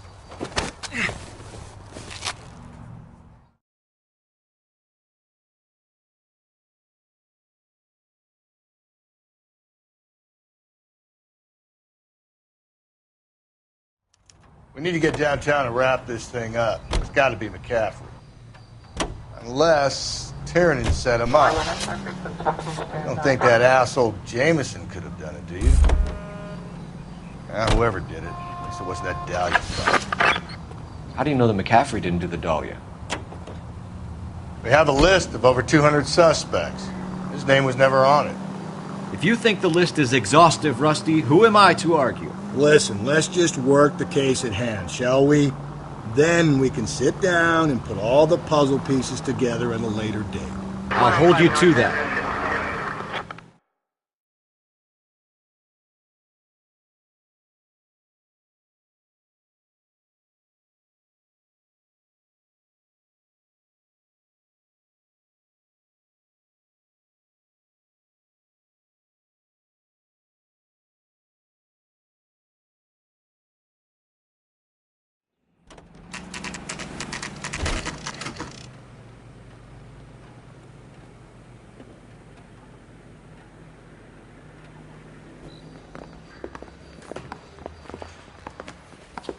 We need to get downtown and wrap this thing up. It's got to be McCaffrey. Unless Tiernan set him up. I don't think that asshole Jameson could have done it, do you? Whoever did it. At least it wasn't that Dahlia stuff. How do you know that McCaffrey didn't do the Dahlia? We have a list of over 200 suspects. His name was never on it. If you think the list is exhaustive, Rusty, who am I to argue? Listen, let's just work the case at hand, shall we? Then we can sit down and put all the puzzle pieces together at a later date. I'll hold you to that.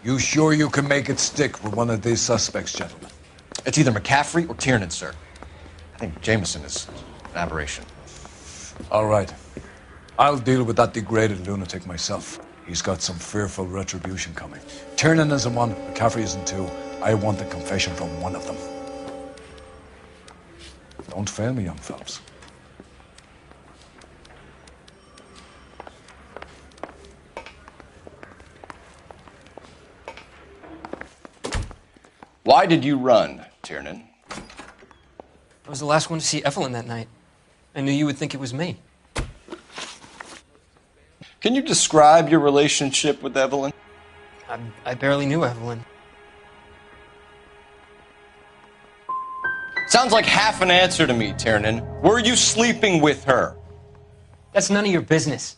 You sure you can make it stick with one of these suspects, gentlemen? It's either McCaffrey or Tiernan, sir. I think Jameson is an aberration. All right. I'll deal with that degraded lunatic myself. He's got some fearful retribution coming. Tiernan isn't one, McCaffrey isn't two. I want a confession from one of them. Don't fail me, young fellows. Why did you run, Tiernan? I was the last one to see Evelyn that night. I knew you would think it was me. Can you describe your relationship with Evelyn? I barely knew Evelyn. Sounds like half an answer to me, Tiernan. Were you sleeping with her? That's none of your business.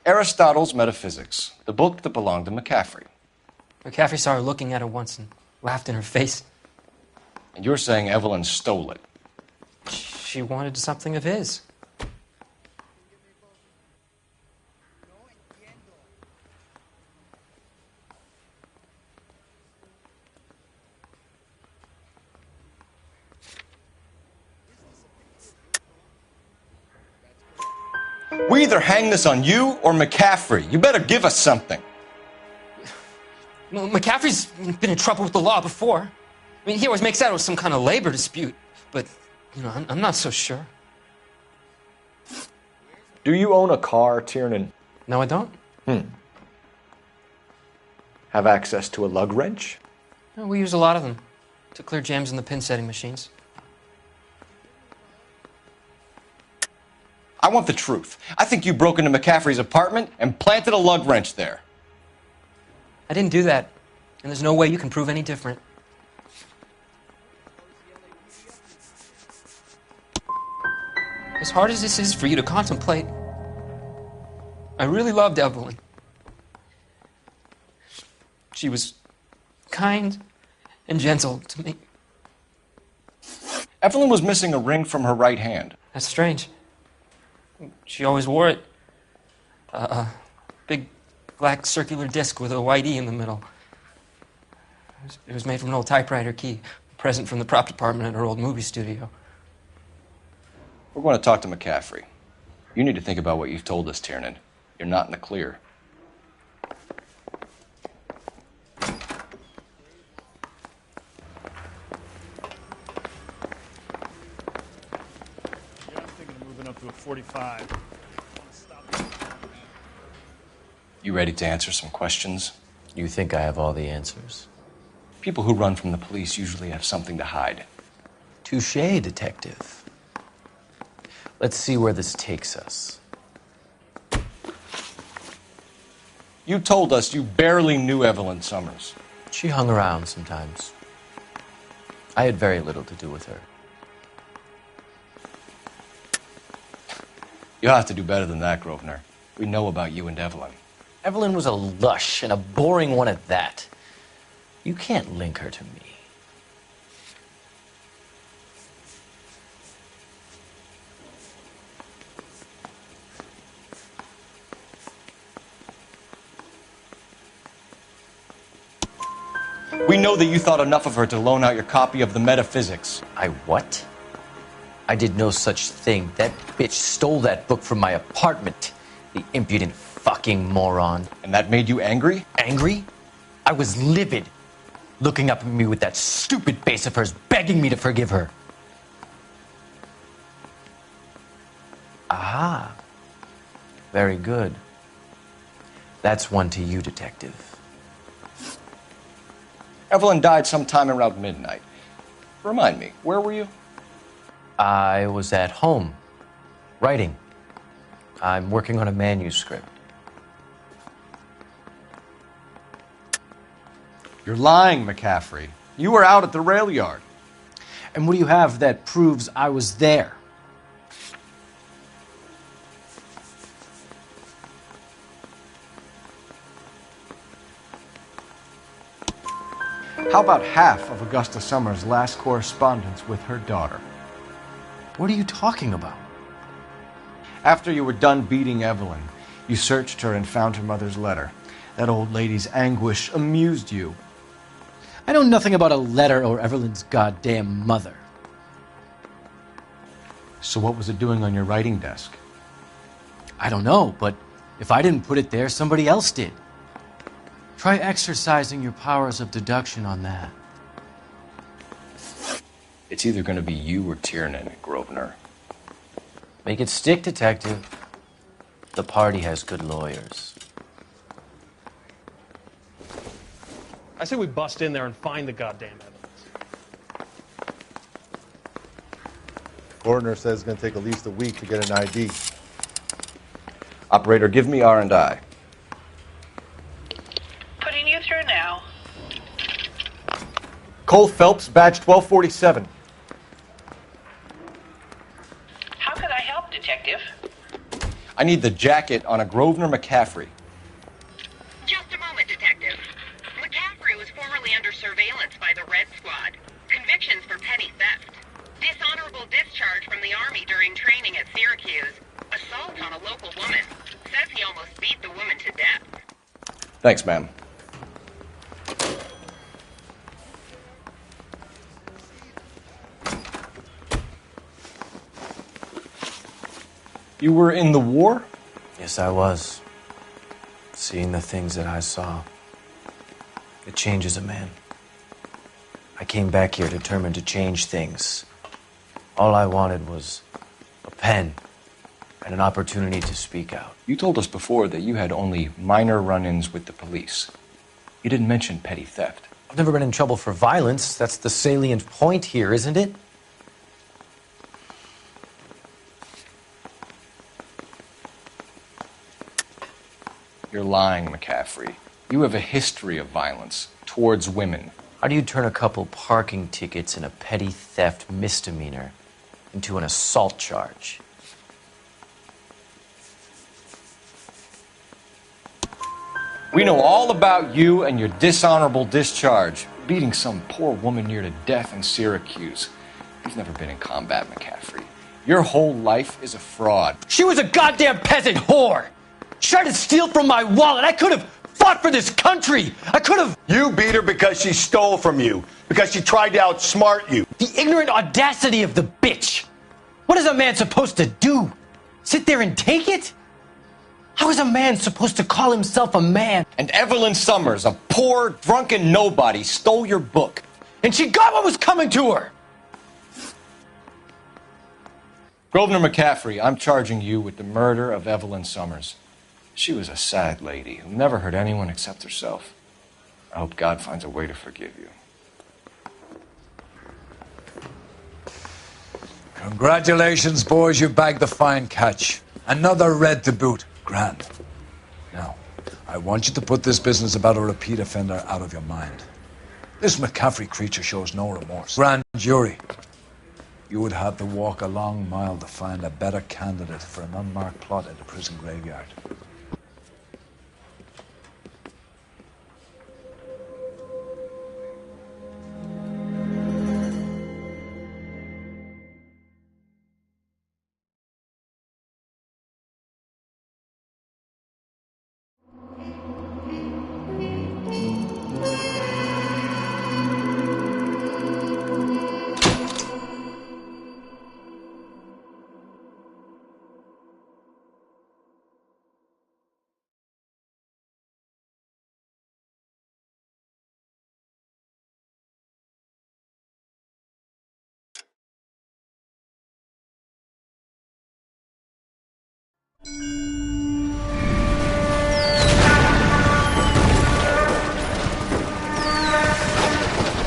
Aristotle's Metaphysics, the book that belonged to McCaffrey. McCaffrey saw her looking at it once and laughed in her face. And you're saying Evelyn stole it? She wanted something of his. We either hang this on you or McCaffrey. You better give us something. Well, McCaffrey's been in trouble with the law before. I mean, he always makes out it was some kind of labor dispute. But, you know, I'm not so sure. Do you own a car, Tiernan? No, I don't. Have access to a lug wrench? No, we use a lot of them to clear jams in the pin setting machines. I want the truth. I think you broke into McCaffrey's apartment and planted a lug wrench there. I didn't do that, and there's no way you can prove any different. As hard as this is for you to contemplate, I really loved Evelyn. She was kind and gentle to me. Evelyn was missing a ring from her right hand. That's strange. She always wore it. A big black circular disc with a white E in the middle. It was made from an old typewriter key, a present from the prop department at her old movie studio. We're going to talk to McCaffrey. You need to think about what you've told us, Tiernan. You're not in the clear. Up to a 45. You ready to answer some questions? You think I have all the answers? People who run from the police usually have something to hide. Touché, detective. Let's see where this takes us. You told us you barely knew Evelyn Summers. She hung around sometimes. I had very little to do with her. You'll have to do better than that, Grosvenor. We know about you and Evelyn. Evelyn was a lush, and a boring one at that. You can't link her to me. We know that you thought enough of her to loan out your copy of the Metaphysics. I what? I did no such thing. That bitch stole that book from my apartment. The impudent fucking moron. And that made you angry? Angry? I was livid, looking up at me with that stupid face of hers, begging me to forgive her. Ah. Very good. That's one to you, Detective. Evelyn died sometime around midnight. Remind me, where were you? I was at home, writing. I'm working on a manuscript. You're lying, McCaffrey. You were out at the rail yard. And what do you have that proves I was there? How about half of Augusta Summers' last correspondence with her daughter? What are you talking about? After you were done beating Evelyn, you searched her and found her mother's letter. That old lady's anguish amused you. I know nothing about a letter or Evelyn's goddamn mother. So what was it doing on your writing desk? I don't know, but if I didn't put it there, somebody else did. Try exercising your powers of deduction on that. It's either going to be you or Tiernan, Grosvenor. Make it stick, Detective. The party has good lawyers. I say we bust in there and find the goddamn evidence. Coroner says it's going to take at least a week to get an ID. Operator, give me R&I. Putting you through now. Cole Phelps, badge 1247. How could I help, Detective? I need the jacket on a Grosvenor McCaffrey. Just a moment, Detective. McCaffrey was formerly under surveillance by the Red Squad. Convictions for petty theft. Dishonorable discharge from the Army during training at Syracuse. Assault on a local woman. Says he almost beat the woman to death. Thanks, ma'am. You were in the war? Yes, I was. Seeing the things that I saw. It changes a man. I came back here determined to change things. All I wanted was a pen and an opportunity to speak out. You told us before that you had only minor run-ins with the police. You didn't mention petty theft. I've never been in trouble for violence. That's the salient point here, isn't it? You're lying, McCaffrey. You have a history of violence towards women. How do you turn a couple parking tickets and a petty theft misdemeanor into an assault charge? We know all about you and your dishonorable discharge, beating some poor woman near to death in Syracuse. You've never been in combat, McCaffrey. Your whole life is a fraud. She was a goddamn peasant whore! She tried to steal from my wallet. I could have fought for this country. I could have... You beat her because she stole from you, because she tried to outsmart you. The ignorant audacity of the bitch. What is a man supposed to do? Sit there and take it? How is a man supposed to call himself a man? And Evelyn Summers, a poor, drunken nobody, stole your book. And she got what was coming to her. Grosvenor McCaffrey, I'm charging you with the murder of Evelyn Summers. She was a sad lady who never hurt anyone except herself. I hope God finds a way to forgive you. Congratulations, boys. You bagged the fine catch. Another red to boot. Grand. Now, I want you to put this business about a repeat offender out of your mind. This McCaffrey creature shows no remorse. Grand jury. You would have to walk a long mile to find a better candidate for an unmarked plot at the prison graveyard.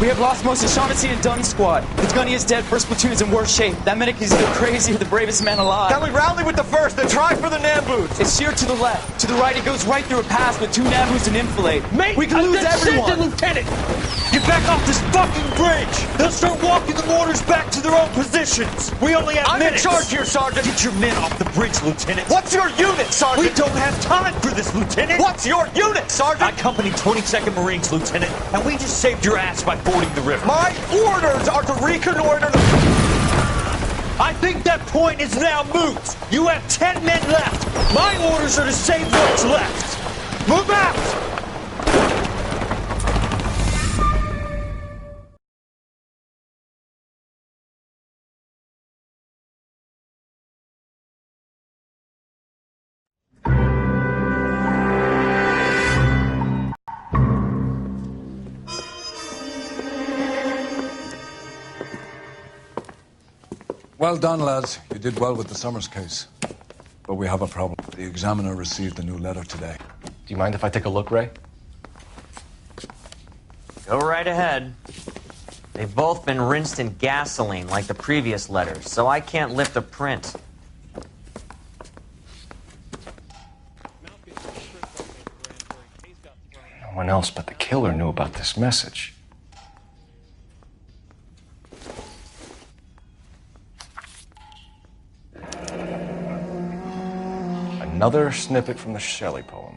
We have lost most of Shaughnessy and Dunn's squad. The gunny is dead, first platoon is in worse shape. That medic is either crazy or the bravest man alive. Can we rally with the first and try for the Nambus? It's sheer to the left. To the right, it goes right through a pass with 2 Nambus and enfilade. Mate, we can lose everyone. Lieutenant! Get back off this fucking bridge! They'll start walking the mortars back to their own positions. We only have minutes. I'm in charge here, Sergeant. Get your men off the bridge, Lieutenant. What's your unit, Sergeant? We don't have time for this, Lieutenant. What's your unit, Sergeant? I company 22nd Marines, Lieutenant, and we just saved your ass by fording the river. My orders are to reconnoiter the... I think that point is now moot. You have 10 men left. My orders are to save what's left. Move out! Well done, lads. You did well with the Summers case. But we have a problem. The examiner received a new letter today. Do you mind if I take a look, Ray? Go right ahead. They've both been rinsed in gasoline like the previous letters, so I can't lift a print. No one else but the killer knew about this message. Another snippet from the Shelley poem.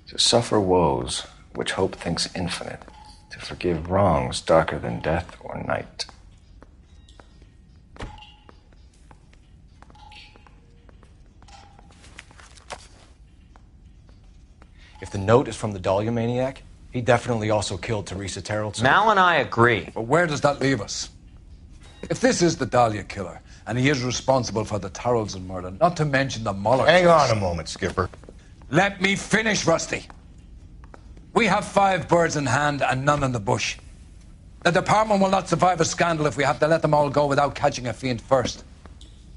To suffer woes which hope thinks infinite, to forgive wrongs darker than death or night. If the note is from the Dahlia maniac, he definitely also killed Teresa Terrellson. Mal and I agree. But where does that leave us? If this is the Dahlia killer, and he is responsible for the Tarrelson murder, not to mention the Muller Hang case. on a moment, Skipper. Let me finish, Rusty. We have 5 birds in hand and none in the bush. The department will not survive a scandal if we have to let them all go without catching a fiend first.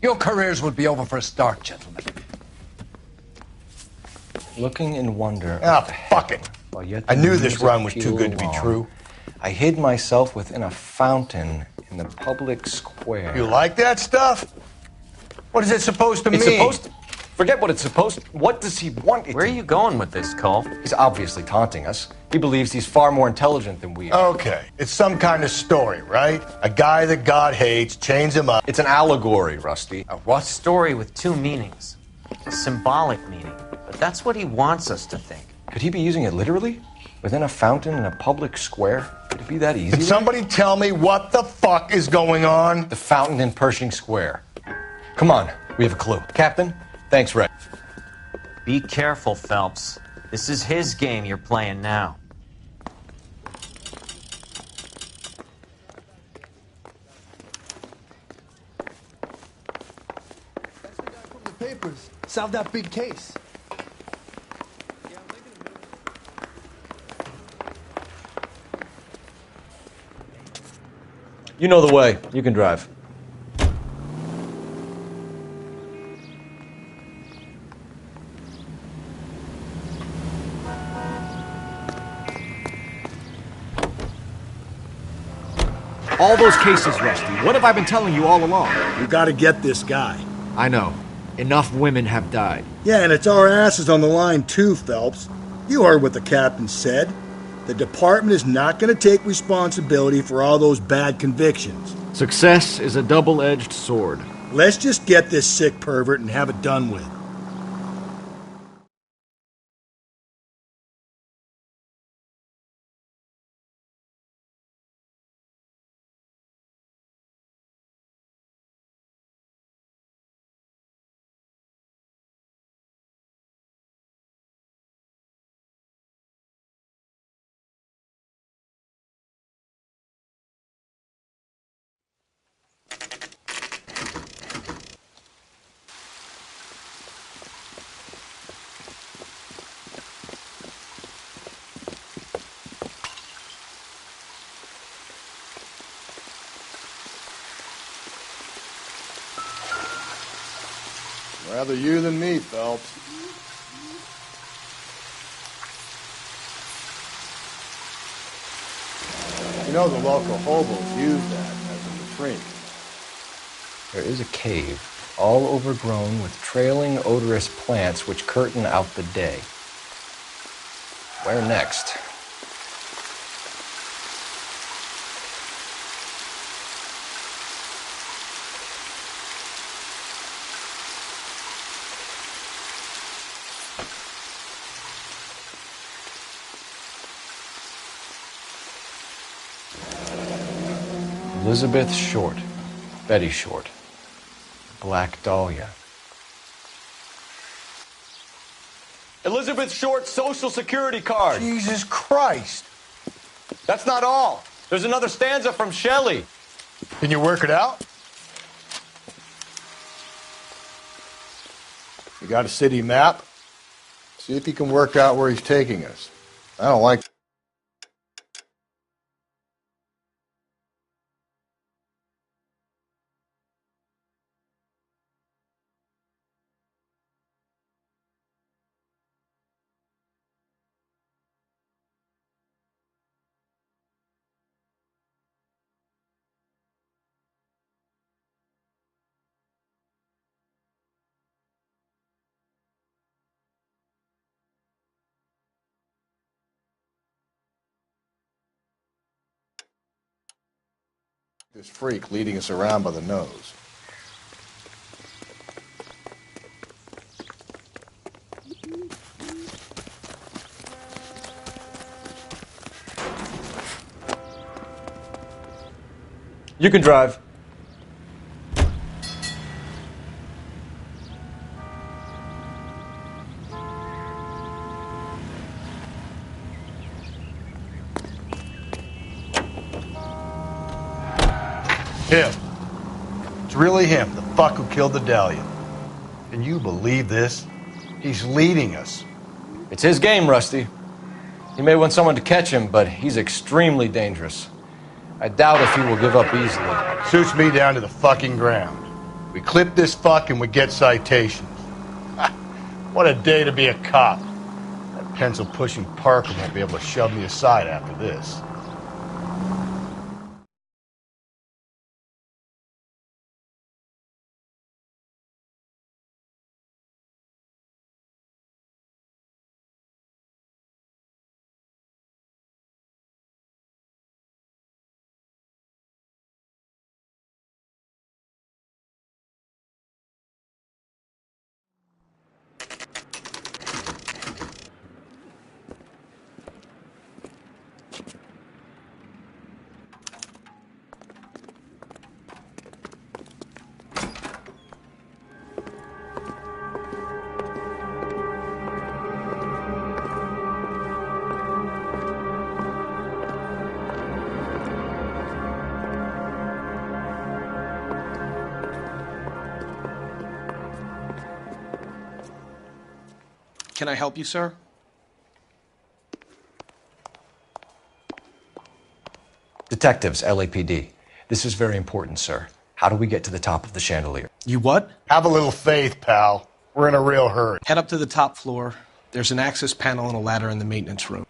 Your careers will be over for a start, gentlemen. Looking in wonder. Ah, fuck it. I knew this run was too good to be true. I hid myself within a fountain in the public square. You like that stuff? What is it supposed to mean? It's supposed to... Forget what it's supposed to... What does he want it Where are you going with this, Cole? He's obviously taunting us. He believes he's far more intelligent than we are. Okay, it's some kind of story, right? A guy that God hates, chains him up. It's an allegory, Rusty. A what? Story with 2 meanings. A symbolic meaning. But that's what he wants us to think. Could he be using it literally? Within a fountain in a public square? Could it be that easy? Can somebody tell me what the fuck is going on? The fountain in Pershing Square. Come on, we have a clue. Captain, thanks, Ray. Be careful, Phelps. This is his game you're playing now. The papers. Solve that big case. You know the way. You can drive. All those cases, Rusty. What have I been telling you all along? You gotta get this guy. I know. Enough women have died. Yeah, and it's our asses on the line too, Phelps. You heard what the captain said. The department is not going to take responsibility for all those bad convictions. Success is a double-edged sword. Let's just get this sick pervert and have it done with. Rather you than me, Phelps. You know the local hobos use that as a retreat. There is a cave, all overgrown with trailing, odorous plants which curtain out the day. Where next? Elizabeth Short, Betty Short, Black Dahlia. Elizabeth Short's Social Security card. Jesus Christ. That's not all. There's another stanza from Shelley. Can you work it out? You got a city map? See if you can work out where he's taking us. I don't like this freak leading us around by the nose. You can drive. Him. It's really him, the fuck who killed the Dahlia. Can you believe this? He's leading us. It's his game, Rusty. He may want someone to catch him, but he's extremely dangerous. I doubt if he will give up easily. Suits me down to the fucking ground. We clip this fuck and we get citations. What a day to be a cop. That pencil-pushing Parker won't be able to shove me aside after this. Can I help you, sir? Detectives, LAPD. This is very important, sir. How do we get to the top of the chandelier? You what? Have a little faith, pal. We're in a real hurry. Head up to the top floor. There's an access panel and a ladder in the maintenance room.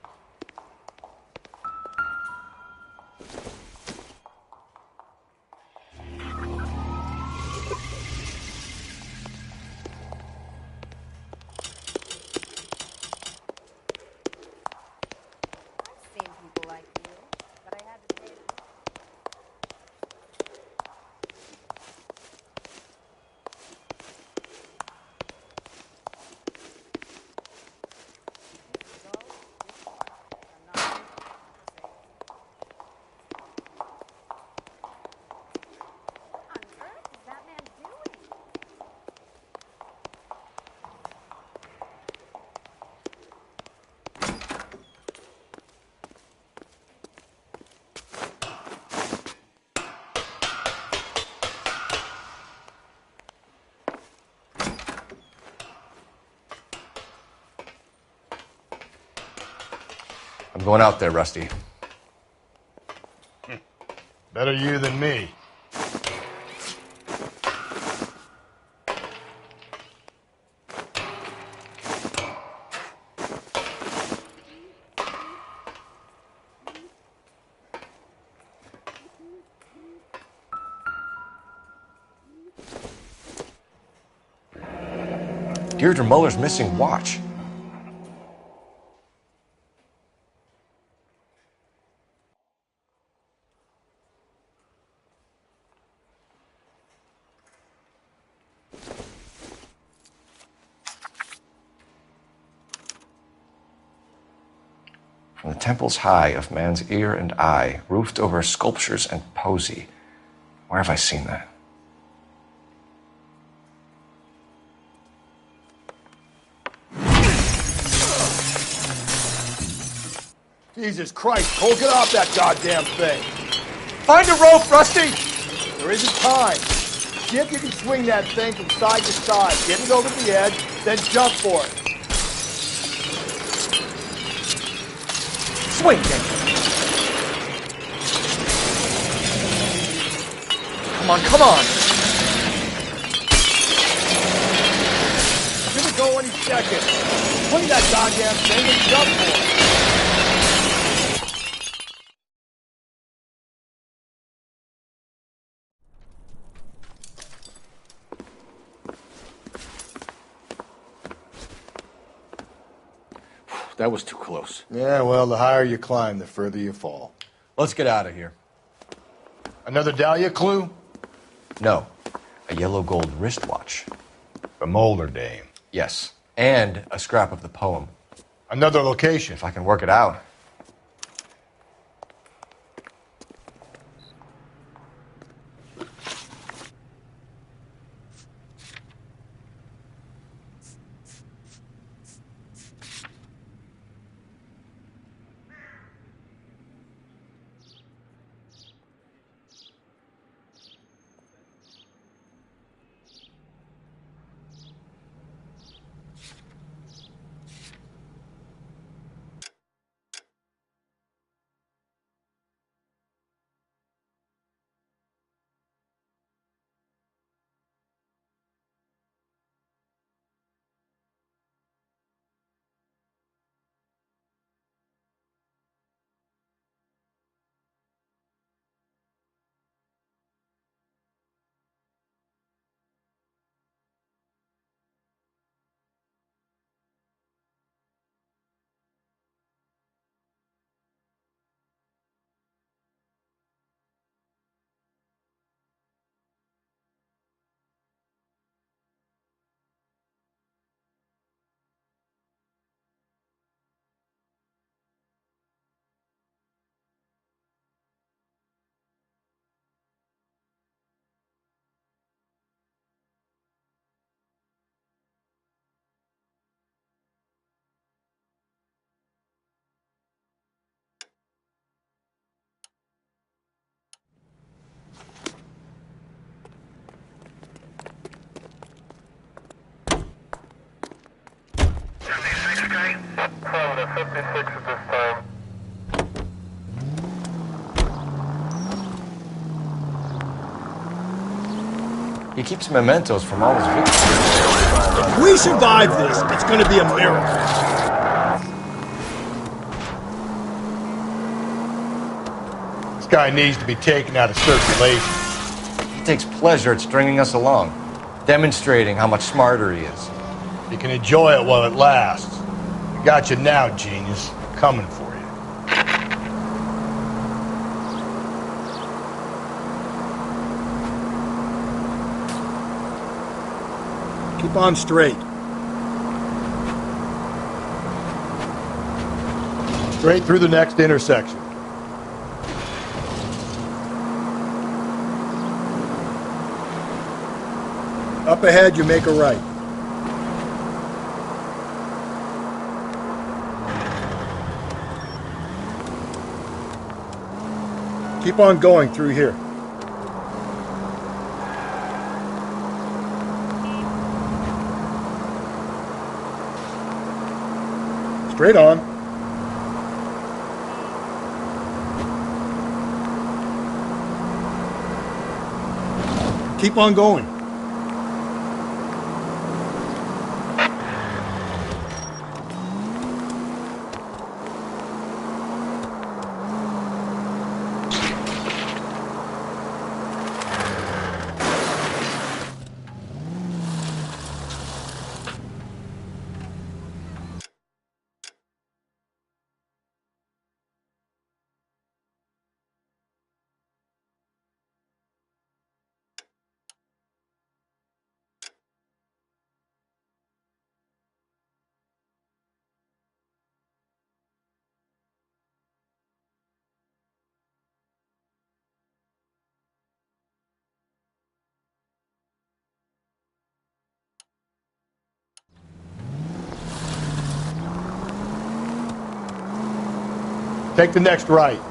I'm going out there, Rusty. Better you than me. Deirdre Muller's missing watch. From the temples high of man's ear and eye, roofed over sculptures and poesy. Where have I seen that? Jesus Christ, Cole, get off that goddamn thing. Find a rope, Rusty! There isn't time. See if you can swing that thing from side to side. Get it over the edge, then jump for it. Swing, Dick. Come on, come on. Should go any second. Swing that goddamn thing and jump for it. That was too close. Yeah, well, the higher you climb, the further you fall. Let's get out of here. Another Dahlia clue? No. A yellow gold wristwatch. The Molar Dame. Yes. And a scrap of the poem. Another location. If I can work it out. He keeps mementos from all his victims. If we survive this, it's going to be a miracle. This guy needs to be taken out of circulation. He takes pleasure at stringing us along, demonstrating how much smarter he is. You can enjoy it while it lasts. I got you now, genius. I'm coming for you. Keep on straight. Straight through the next intersection. Up ahead, you make a right. Keep on going through here. Straight on. Keep on going. Take the next right.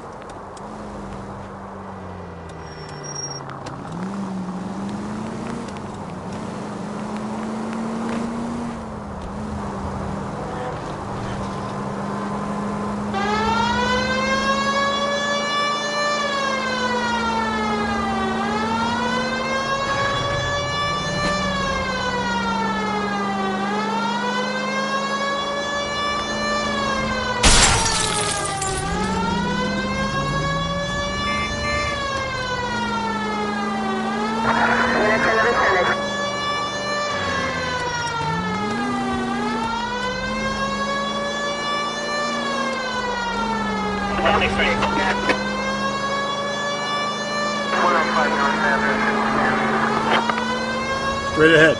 Straight ahead.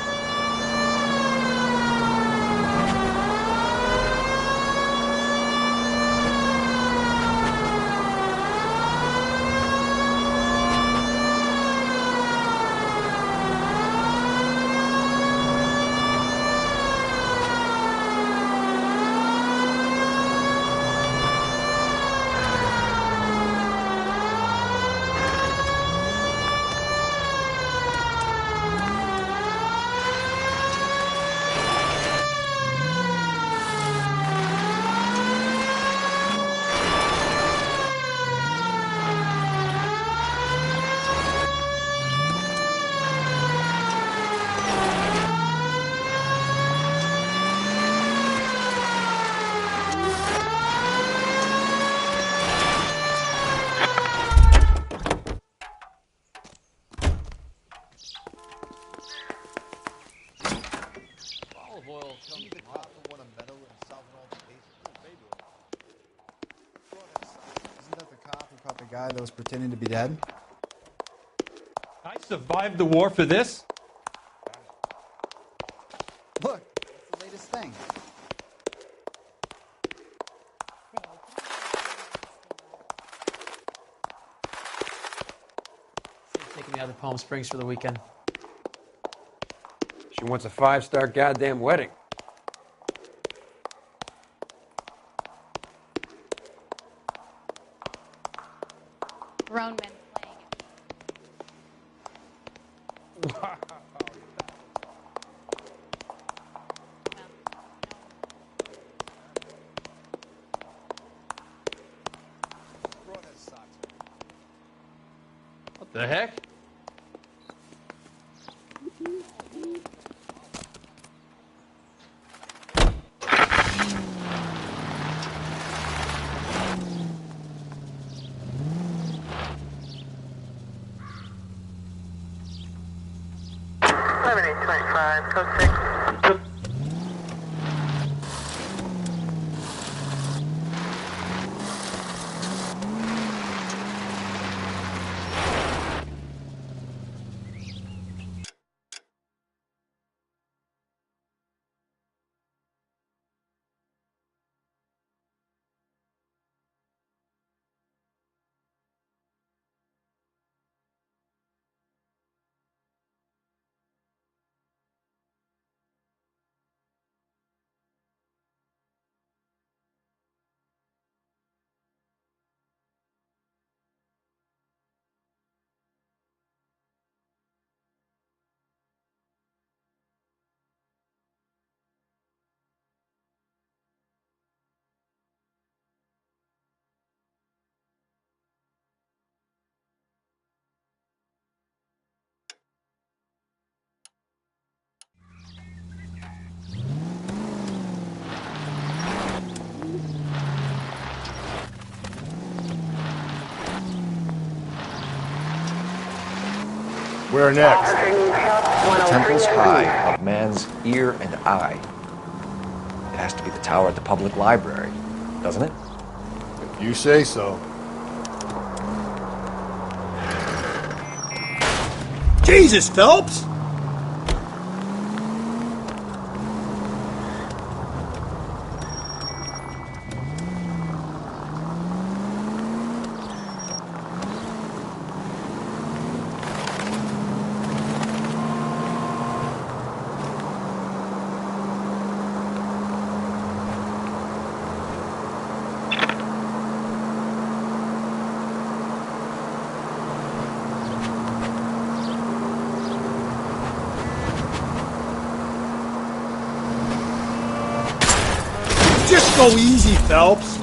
Olive oil comes from hot. Isn't that the cop who caught the guy that was pretending to be dead? I survived the war for this? Look, it's the latest thing. Taking me out to Palm Springs for the weekend. She wants a 5-star goddamn wedding. Grown men playing it. Wow. What the heck? Code 6. Where next? Temples high of man's ear and eye. It has to be the tower at the public library, doesn't it? If you say so. Jesus, Phelps! Go easy, Phelps.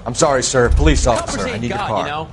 I'm sorry, sir. Police officer. Coppers I ain't need your God, car. you know.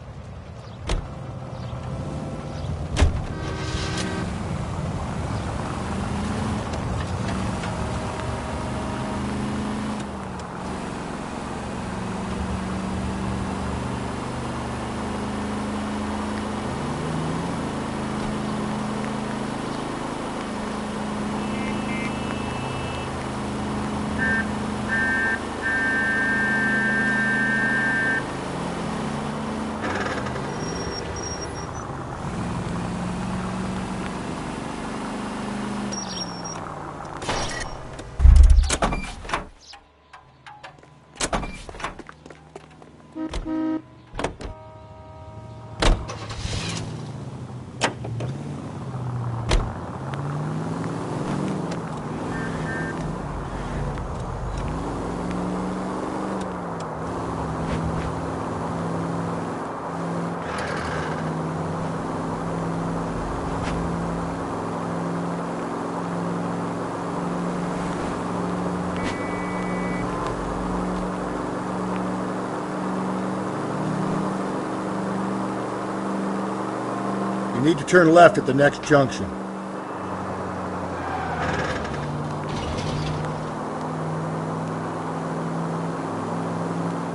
You need to turn left at the next junction.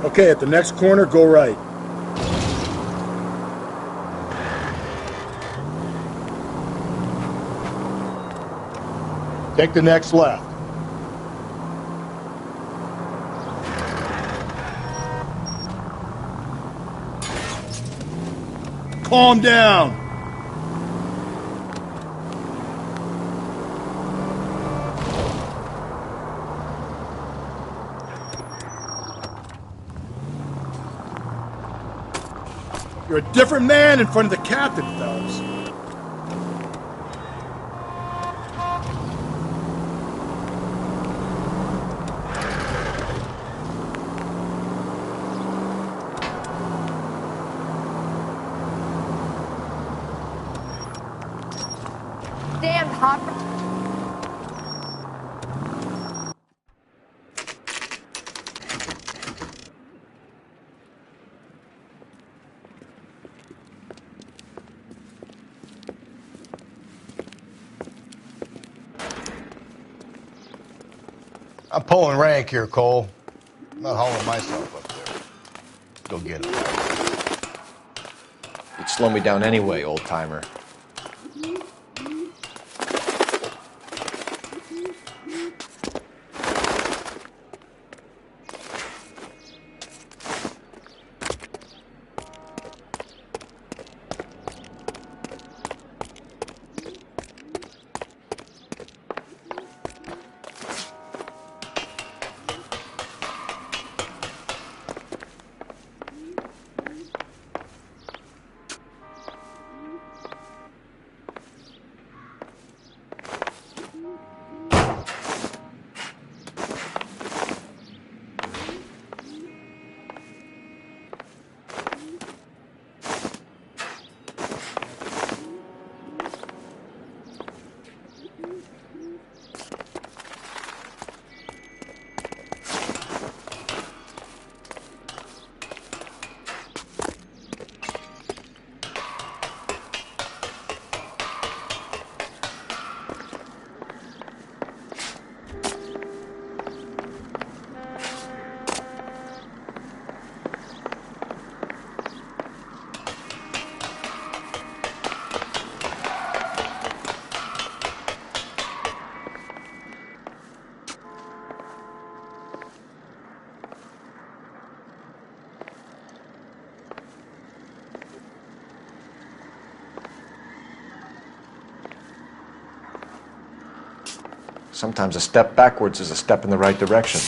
Okay, at the next corner, go right. Take the next left. Calm down. You're a different man in front of the captain, Phelps. Damn hot. I'm pulling rank here, Cole. I'm not hauling myself up there. Go get him. You'd slow me down anyway, old-timer. Sometimes a step backwards is a step in the right direction.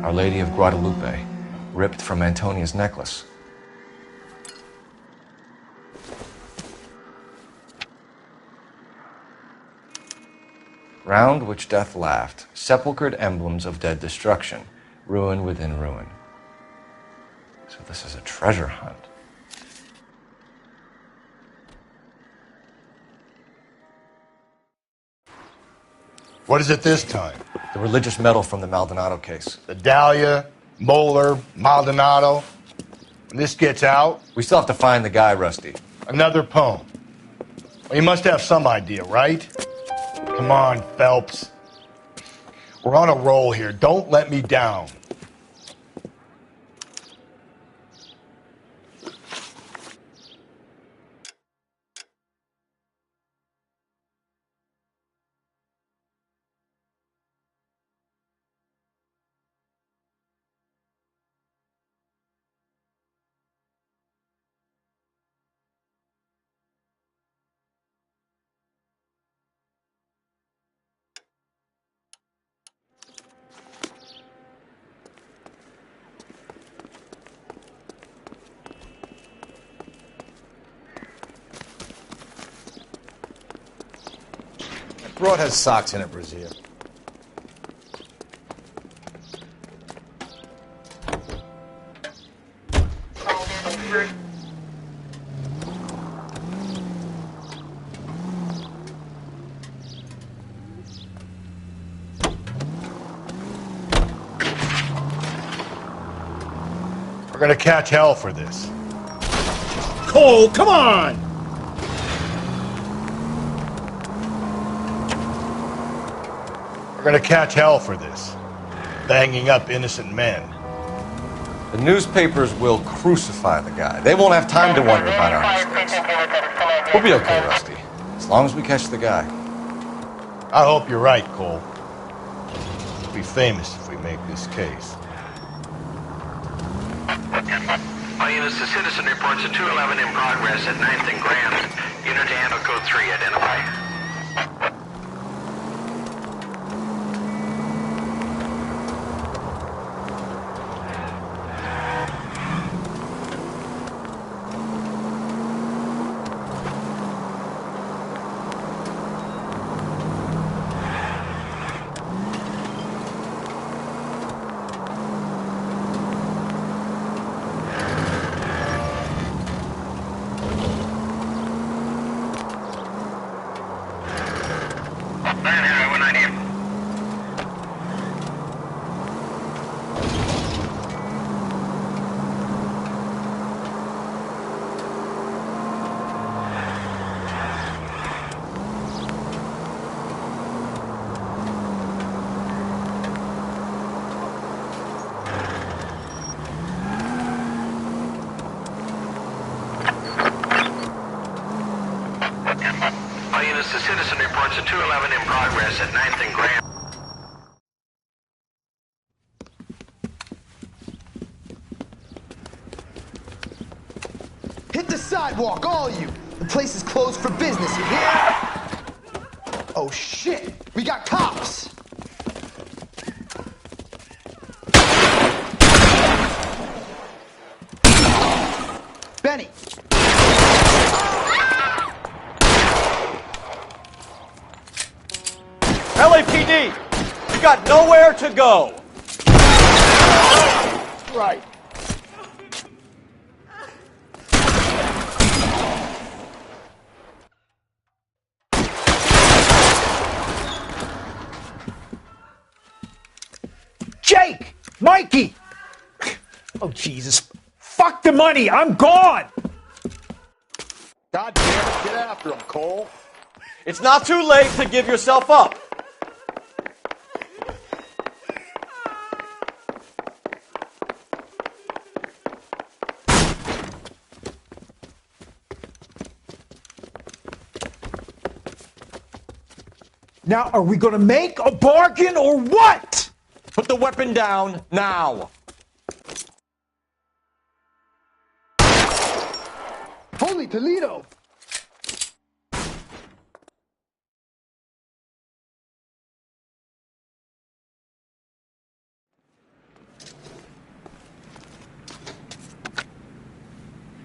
Our Lady of Guadalupe, ripped from Antonia's necklace. Round which death laughed, sepulchred emblems of dead destruction, ruin within ruin. So this is a treasure hunt. What is it this time? The religious medal from the Maldonado case. The Dahlia, Moeller, Maldonado. When this gets out... We still have to find the guy, Rusty. Another poem. Well, you must have some idea, right? Come on, Phelps. We're on a roll here. Don't let me down. Broad has socks in it, Brazier. We're gonna catch hell for this. Cole, come on! We're gonna catch hell for this. Banging up innocent men. The newspapers will crucify the guy. They won't have time to wonder about our mistakes. We'll be okay, Rusty. As long as we catch the guy. I hope you're right, Cole. We'll be famous if we make this case. All units, the citizen reports a 211 in progress at 9th and Grand. Unit to handle code 3. Identify. The citizen reports a 211 in progress at 9th and Grand. Hit the sidewalk, all you! The place is closed for business, you hear? Oh shit! We got cops! Benny! LAPD, you got nowhere to go. Right. Jake! Mikey! Oh, Jesus. Fuck the money. I'm gone. God damn it, get after him, Cole. It's not too late to give yourself up. Now, are we going to make a bargain or what? Put the weapon down now. Holy Toledo!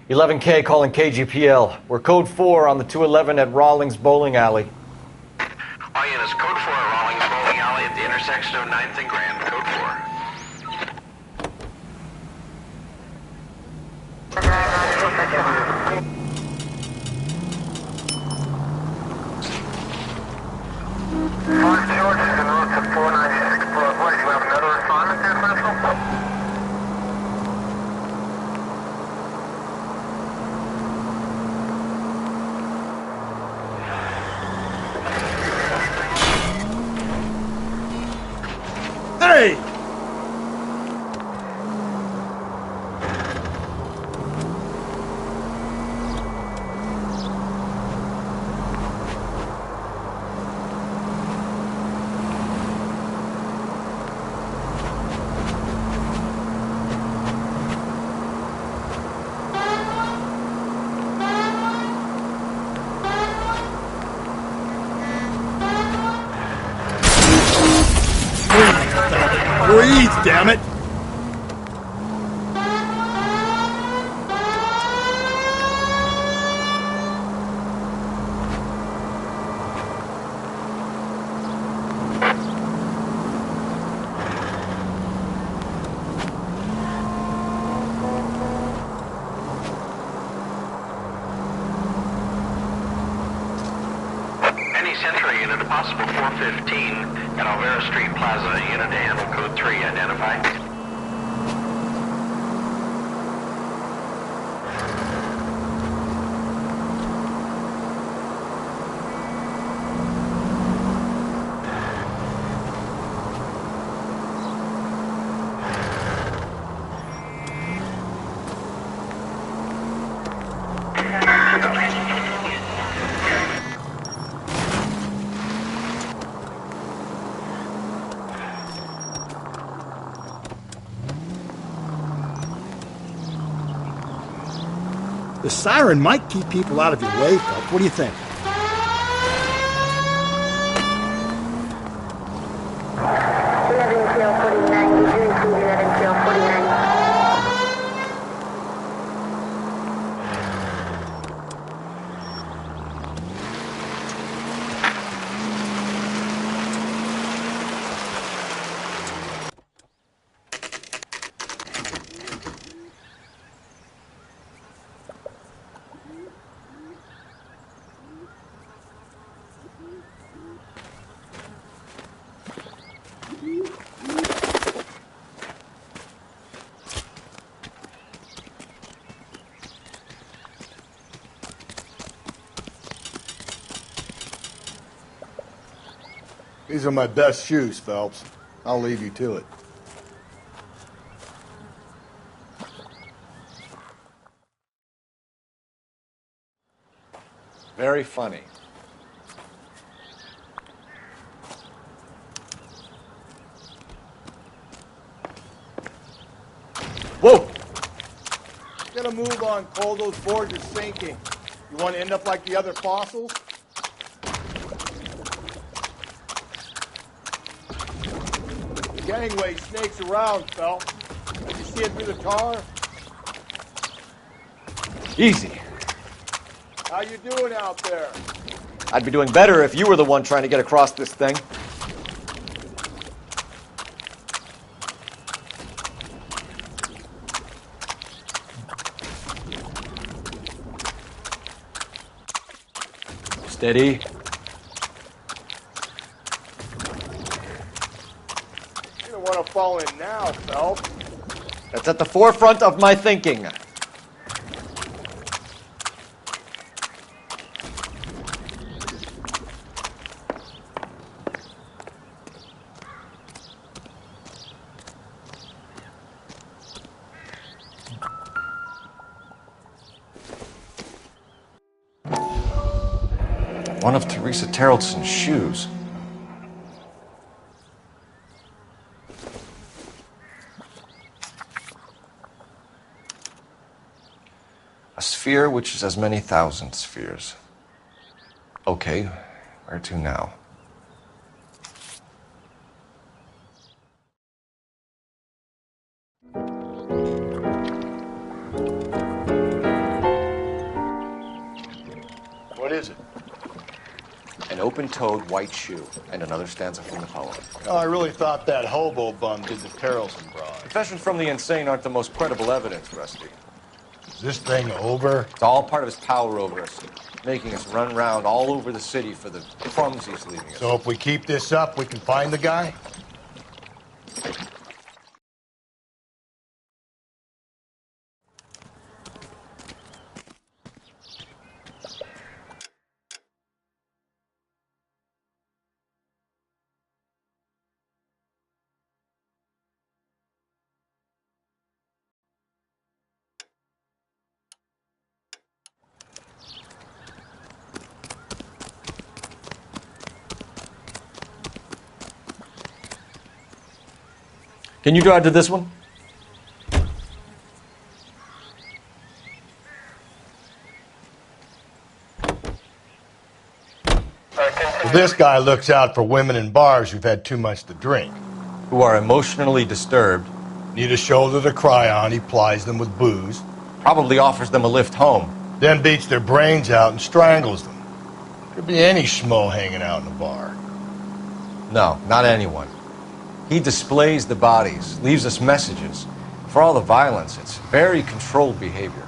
11K calling KGPL. We're code 4 on the 211 at Rawlings Bowling Alley. All units, code 4 at Rawlings Bowling Alley at the intersection of 9th and Grand. Code 4. Fort George is en route to 496 Broadway. Do you have another assignment there, Central? Hey! Breathe, damn it! Any Central unit, a possible 415 at Alvera Street Plaza, unit to handle code 3, identify. The siren might keep people out of your way, Phelps. What do you think? These are my best shoes, Phelps. I'll leave you to it. Very funny. Whoa! Get a move on, Cole. Those boards are sinking. You want to end up like the other fossils? The gangway snakes around, Phelps. Did you see it through the tar? Easy. How you doing out there? I'd be doing better if you were the one trying to get across this thing. Steady. You don't want to fall in now, Phelps. That's at the forefront of my thinking. One of Teresa Terreldson's shoes. A sphere which is as many thousand spheres. Okay, where to now? open-toed white shoe. And another stanza from the poem. Oh, I really thought that hobo bum did the Terrelson broad. Confessions from the insane aren't the most credible evidence, Rusty. Is this thing over? It's all part of his power over us, making us run around all over the city for the crumbs he's leaving us. So if we keep this up, we can find the guy? Can you drive to this one? Well, this guy looks out for women in bars who've had too much to drink. Who are emotionally disturbed. Need a shoulder to cry on, he plies them with booze. Probably offers them a lift home. Then beats their brains out and strangles them. Could be any schmo hanging out in a bar. No, not anyone. He displays the bodies, leaves us messages. For all the violence, it's very controlled behavior.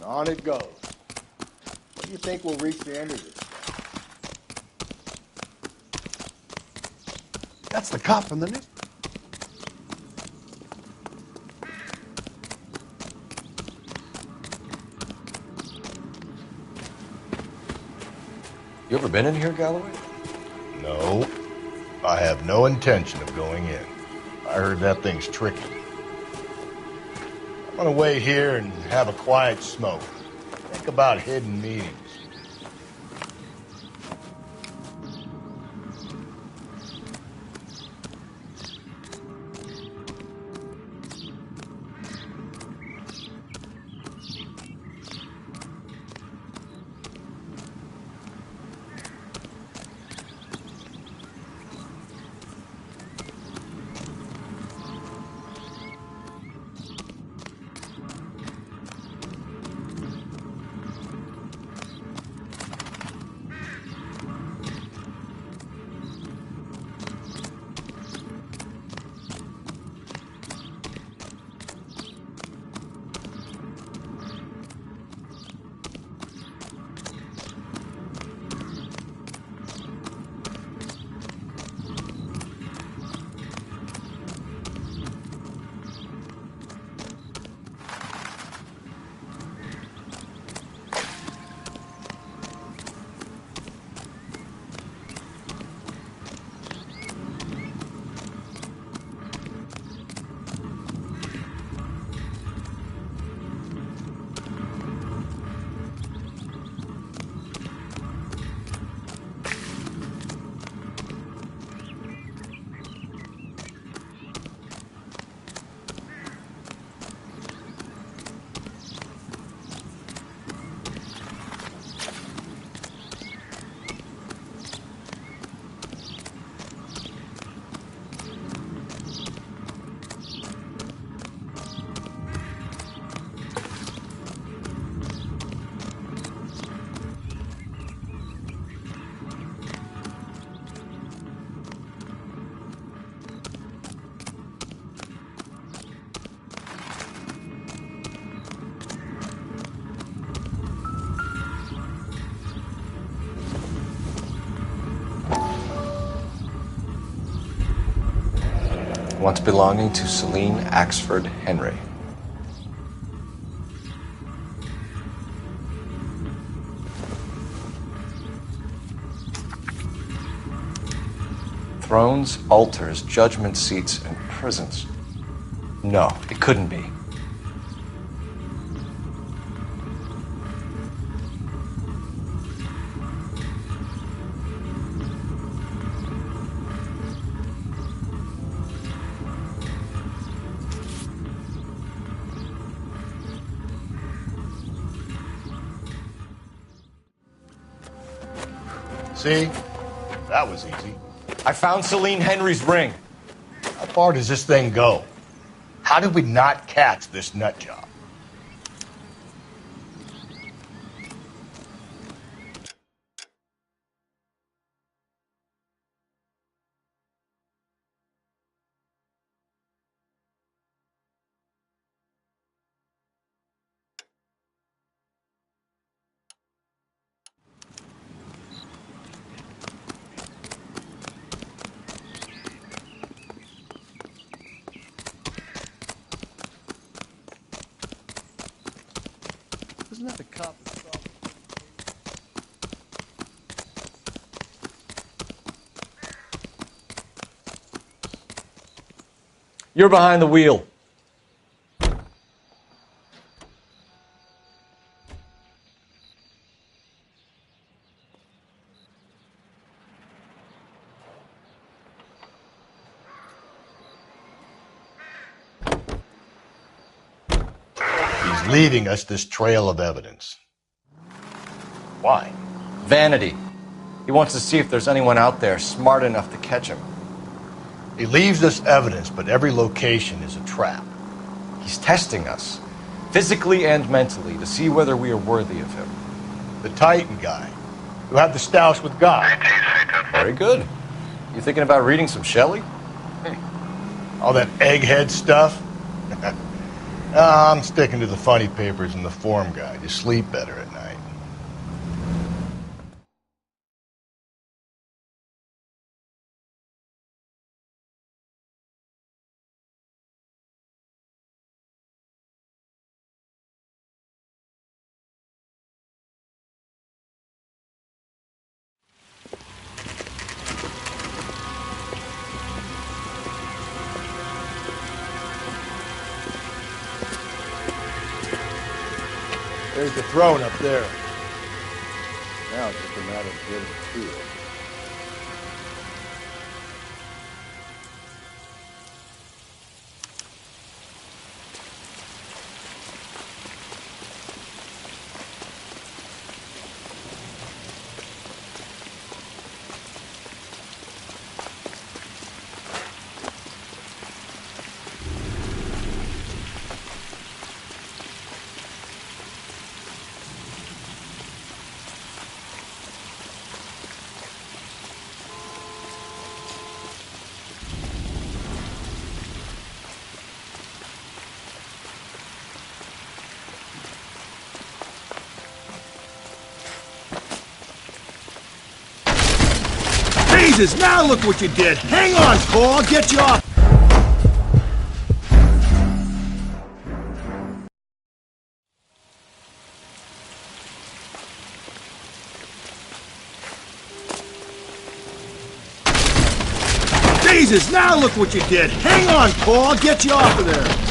On it goes. When do you think we'll reach the end of this? That's the cop from the news. You ever been in here, Galloway? No. I have no intention of going in. I heard that thing's tricky. I'm gonna wait here and have a quiet smoke. Think about hidden meetings. Once belonging to Celine Axford Henry. Thrones, altars, judgment seats, and prisons. No, it couldn't be. See? That was easy. I found Celine Henry's ring. How far does this thing go? How did we not catch this nut job? Isn't that the cop? You're behind the wheel. He's leaving us this trail of evidence. Why? Vanity. He wants to see if there's anyone out there smart enough to catch him. He leaves us evidence, but every location is a trap. He's testing us, physically and mentally, to see whether we are worthy of him. The Titan guy, who had the stoush with God. Very good. You thinking about reading some Shelley? All that egghead stuff? I'm sticking to the funny papers and the form guide. You sleep better at night. There's the throne up there. Now it's just a matter of getting to it. Jesus, now look what you did! Hang on, Cole, I'll get you off! Jesus, now look what you did! Hang on, Cole, I'll get you off of there!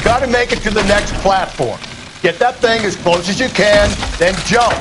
Gotta make it to the next platform. Get that thing as close as you can, then jump.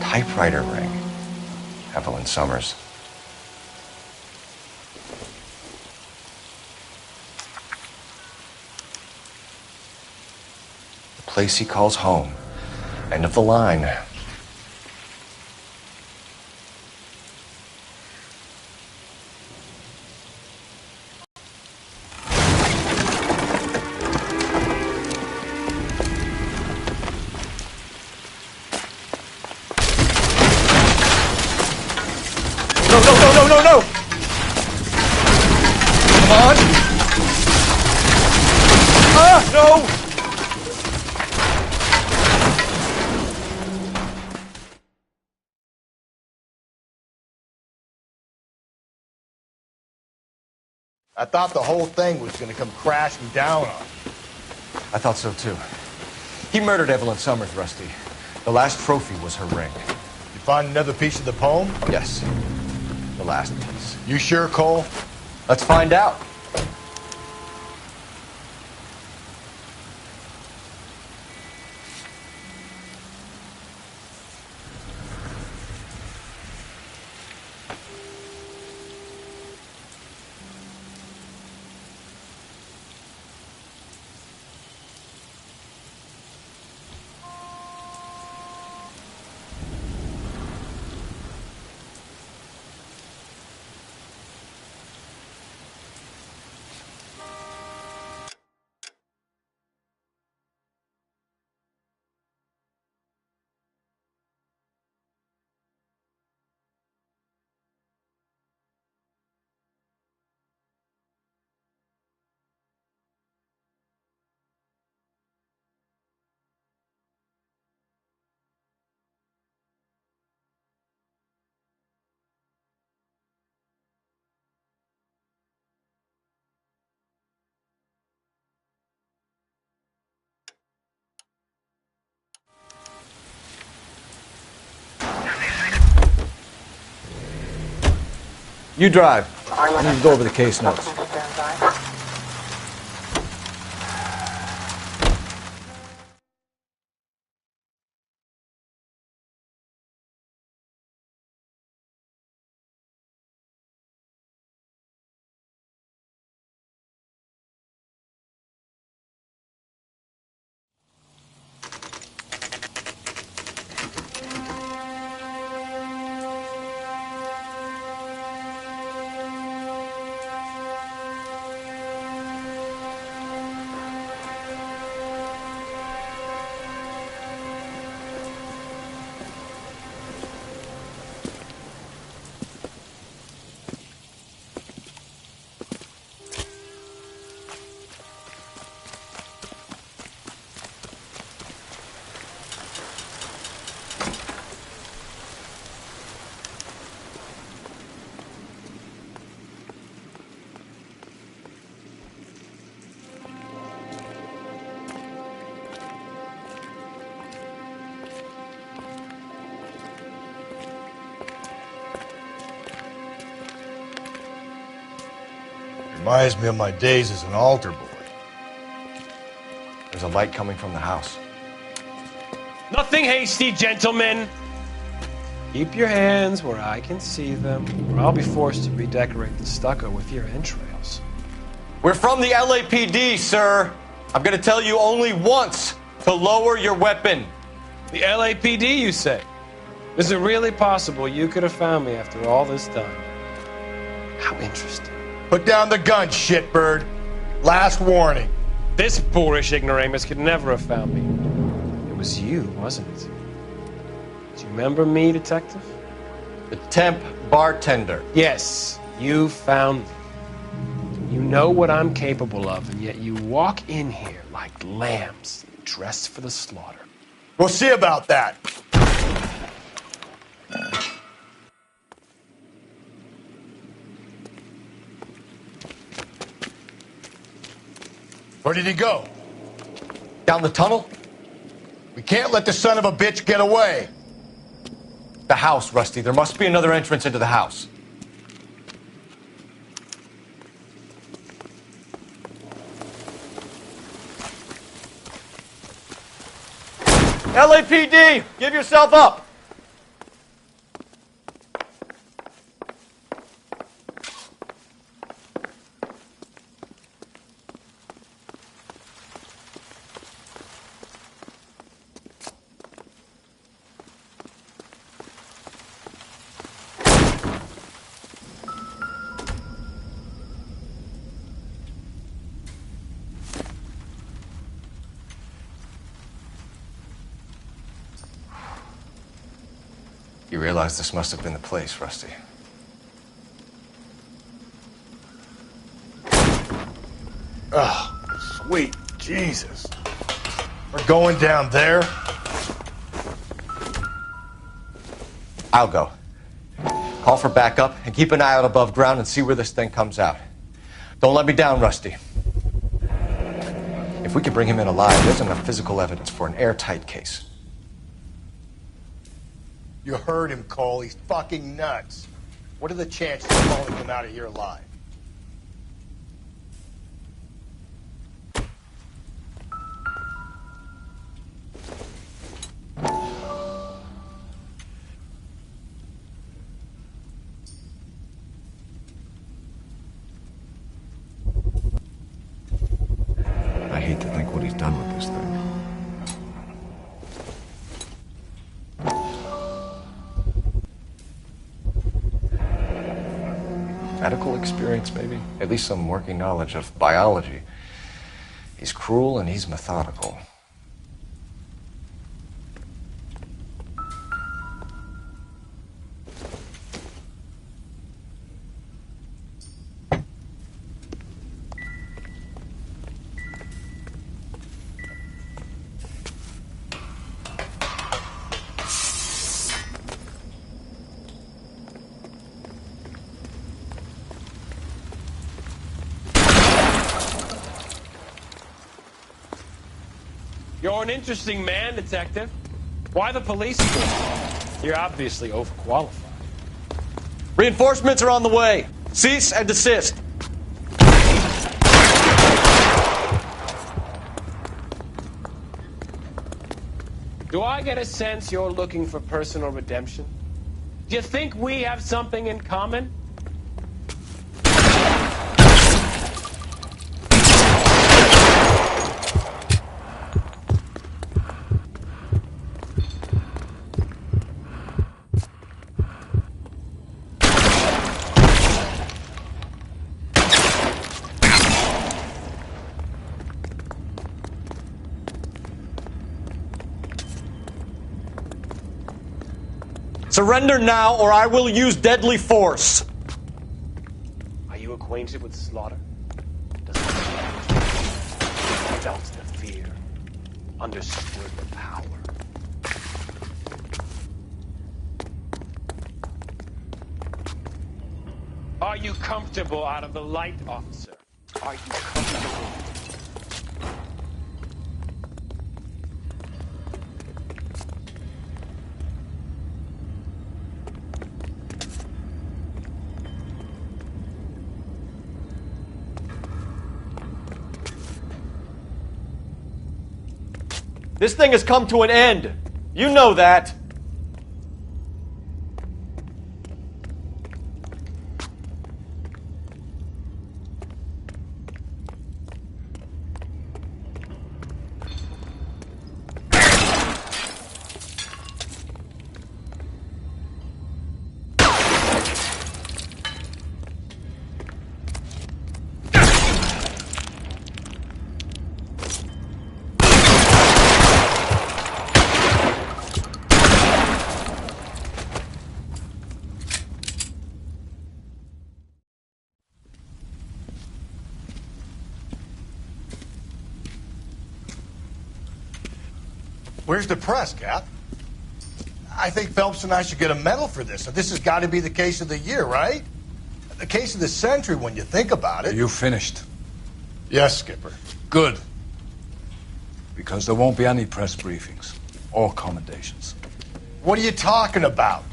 Typewriter ring. Evelyn Summers. The place he calls home. End of the line. No! on! Ah, no! I thought the whole thing was going to come crashing down on him. I thought so too. He murdered Evelyn Summers, Rusty. The last trophy was her ring. You find another piece of the poem? Yes. The last piece. You sure, Cole? Let's find out. You drive. I need to go over the case notes. Reminds me of my days as an altar boy. There's a light coming from the house. Nothing hasty, gentlemen. Keep your hands where I can see them, or I'll be forced to redecorate the stucco with your entrails. We're from the LAPD, sir. I'm gonna tell you only once to lower your weapon. The LAPD, you say? Is it really possible you could have found me after all this time? How interesting. Put down the gun, shitbird. Last warning. This boorish ignoramus could never have found me. It was you, wasn't it? Do you remember me, detective? The temp bartender. Yes, you found me. You know what I'm capable of, and yet you walk in here like lambs dressed for the slaughter. We'll see about that. Where did he go? Down the tunnel? We can't let the son of a bitch get away. The house, Rusty. There must be another entrance into the house. LAPD, give yourself up. You realize this must have been the place, Rusty. Oh, sweet Jesus. We're going down there? I'll go. Call for backup and keep an eye out above ground and see where this thing comes out. Don't let me down, Rusty. If we can bring him in alive, there's enough physical evidence for an airtight case. You heard him, Cole. He's fucking nuts. What are the chances of hauling him out of here alive? I hate to think what he's done with this thing. Medical experience, maybe? At least some working knowledge of biology. He's cruel and he's methodical. You're an interesting man, Detective. Why the police force? You're obviously overqualified. Reinforcements are on the way. Cease and desist. Do I get a sense you're looking for personal redemption? Do you think we have something in common? Surrender now, or I will use deadly force. Are you acquainted with slaughter? Does felt the fear, understood the power. Are you comfortable out of the light, officer? Are you comfortable? This thing has come to an end. You know that. Where's the press, Cap? I think Phelps and I should get a medal for this. This has got to be the case of the year, right? The case of the century when you think about it. Are you finished? Yes, Skipper. Good. Because there won't be any press briefings or commendations. What are you talking about?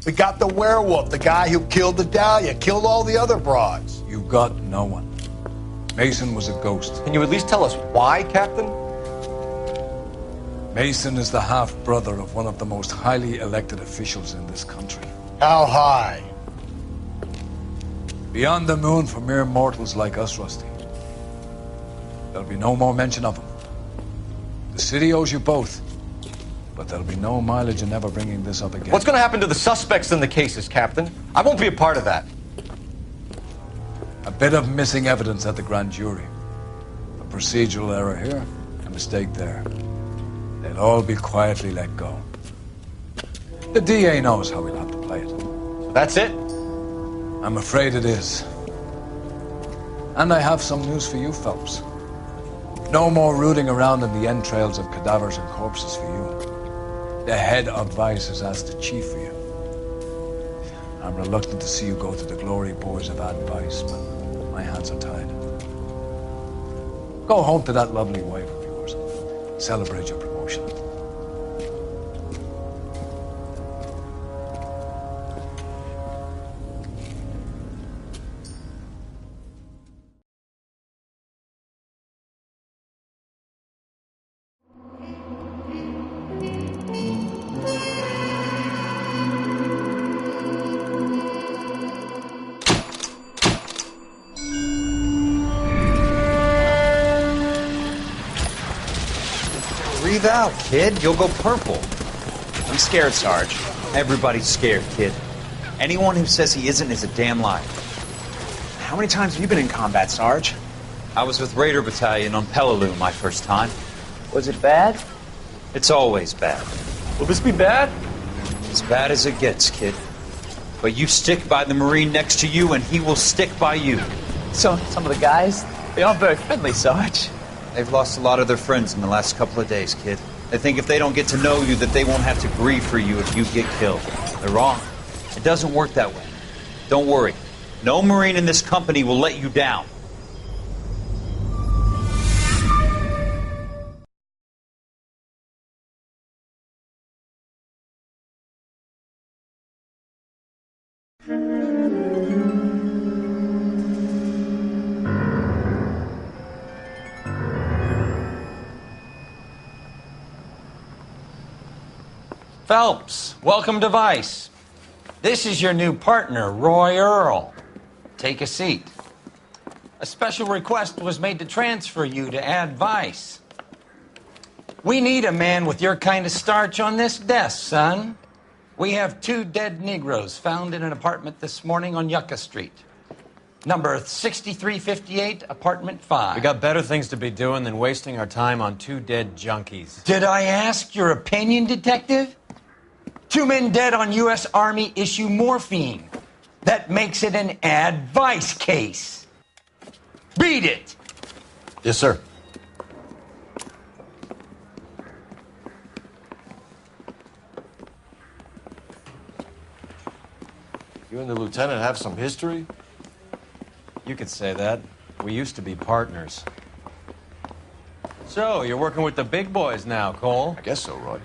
We got the werewolf, the guy who killed the Dahlia, killed all the other broads. You got no one. Mason was a ghost. Can you at least tell us why, Captain? Mason is the half-brother of one of the most highly elected officials in this country. How high? Beyond the moon for mere mortals like us, Rusty. There'll be no more mention of him. The city owes you both, but there'll be no mileage in ever bringing this up again. What's going to happen to the suspects in the cases, Captain? I won't be a part of that. A bit of missing evidence at the grand jury. A procedural error here, a mistake there. They'll all be quietly let go. The DA knows how we'll have to play it. So that's it? I'm afraid it is. And I have some news for you, Phelps. No more rooting around in the entrails of cadavers and corpses for you. The head of Vice has asked the chief for you. I'm reluctant to see you go to the glory boys of advice, but my hands are tied. Go home to that lovely wife of yours and celebrate your promotion. Breathe out, kid. You'll go purple. I'm scared, Sarge. Everybody's scared, kid. Anyone who says he isn't is a damn liar. How many times have you been in combat, Sarge? I was with Raider Battalion on Peleliu my first time. Was it bad? It's always bad. Will this be bad? As bad as it gets, kid. But you stick by the Marine next to you, and he will stick by you. So, some of the guys, they aren't very friendly, Sarge. They've lost a lot of their friends in the last couple of days, kid. They think if they don't get to know you, that they won't have to grieve for you if you get killed. They're wrong. It doesn't work that way. Don't worry. No Marine in this company will let you down. Phelps, welcome to Vice. This is your new partner, Roy Earl. Take a seat. A special request was made to transfer you to Ad Vice. We need a man with your kind of starch on this desk, son. We have 2 dead Negroes found in an apartment this morning on Yucca Street. Number 6358, apartment 5. We got better things to be doing than wasting our time on 2 dead junkies. Did I ask your opinion, detective? 2 men dead on U.S. Army issue morphine. That makes it an Ad Vice case. Beat it! Yes, sir. You and the lieutenant have some history? You could say that. We used to be partners. So, you're working with the big boys now, Cole? I guess so, Roy.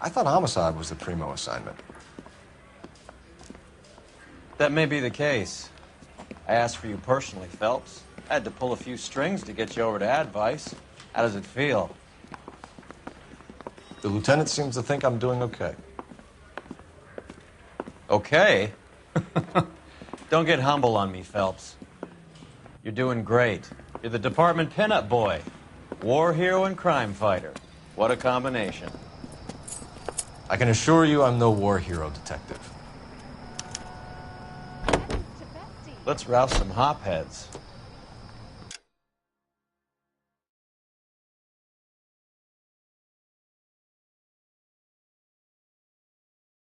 I thought homicide was the primo assignment. That may be the case. I asked for you personally, Phelps. I had to pull a few strings to get you over to Advice. How does it feel? The lieutenant seems to think I'm doing okay. Okay? Don't get humble on me, Phelps. You're doing great. You're the department pinup boy. War hero and crime fighter. What a combination. I can assure you I'm no war hero, detective. Let's rouse some hopheads.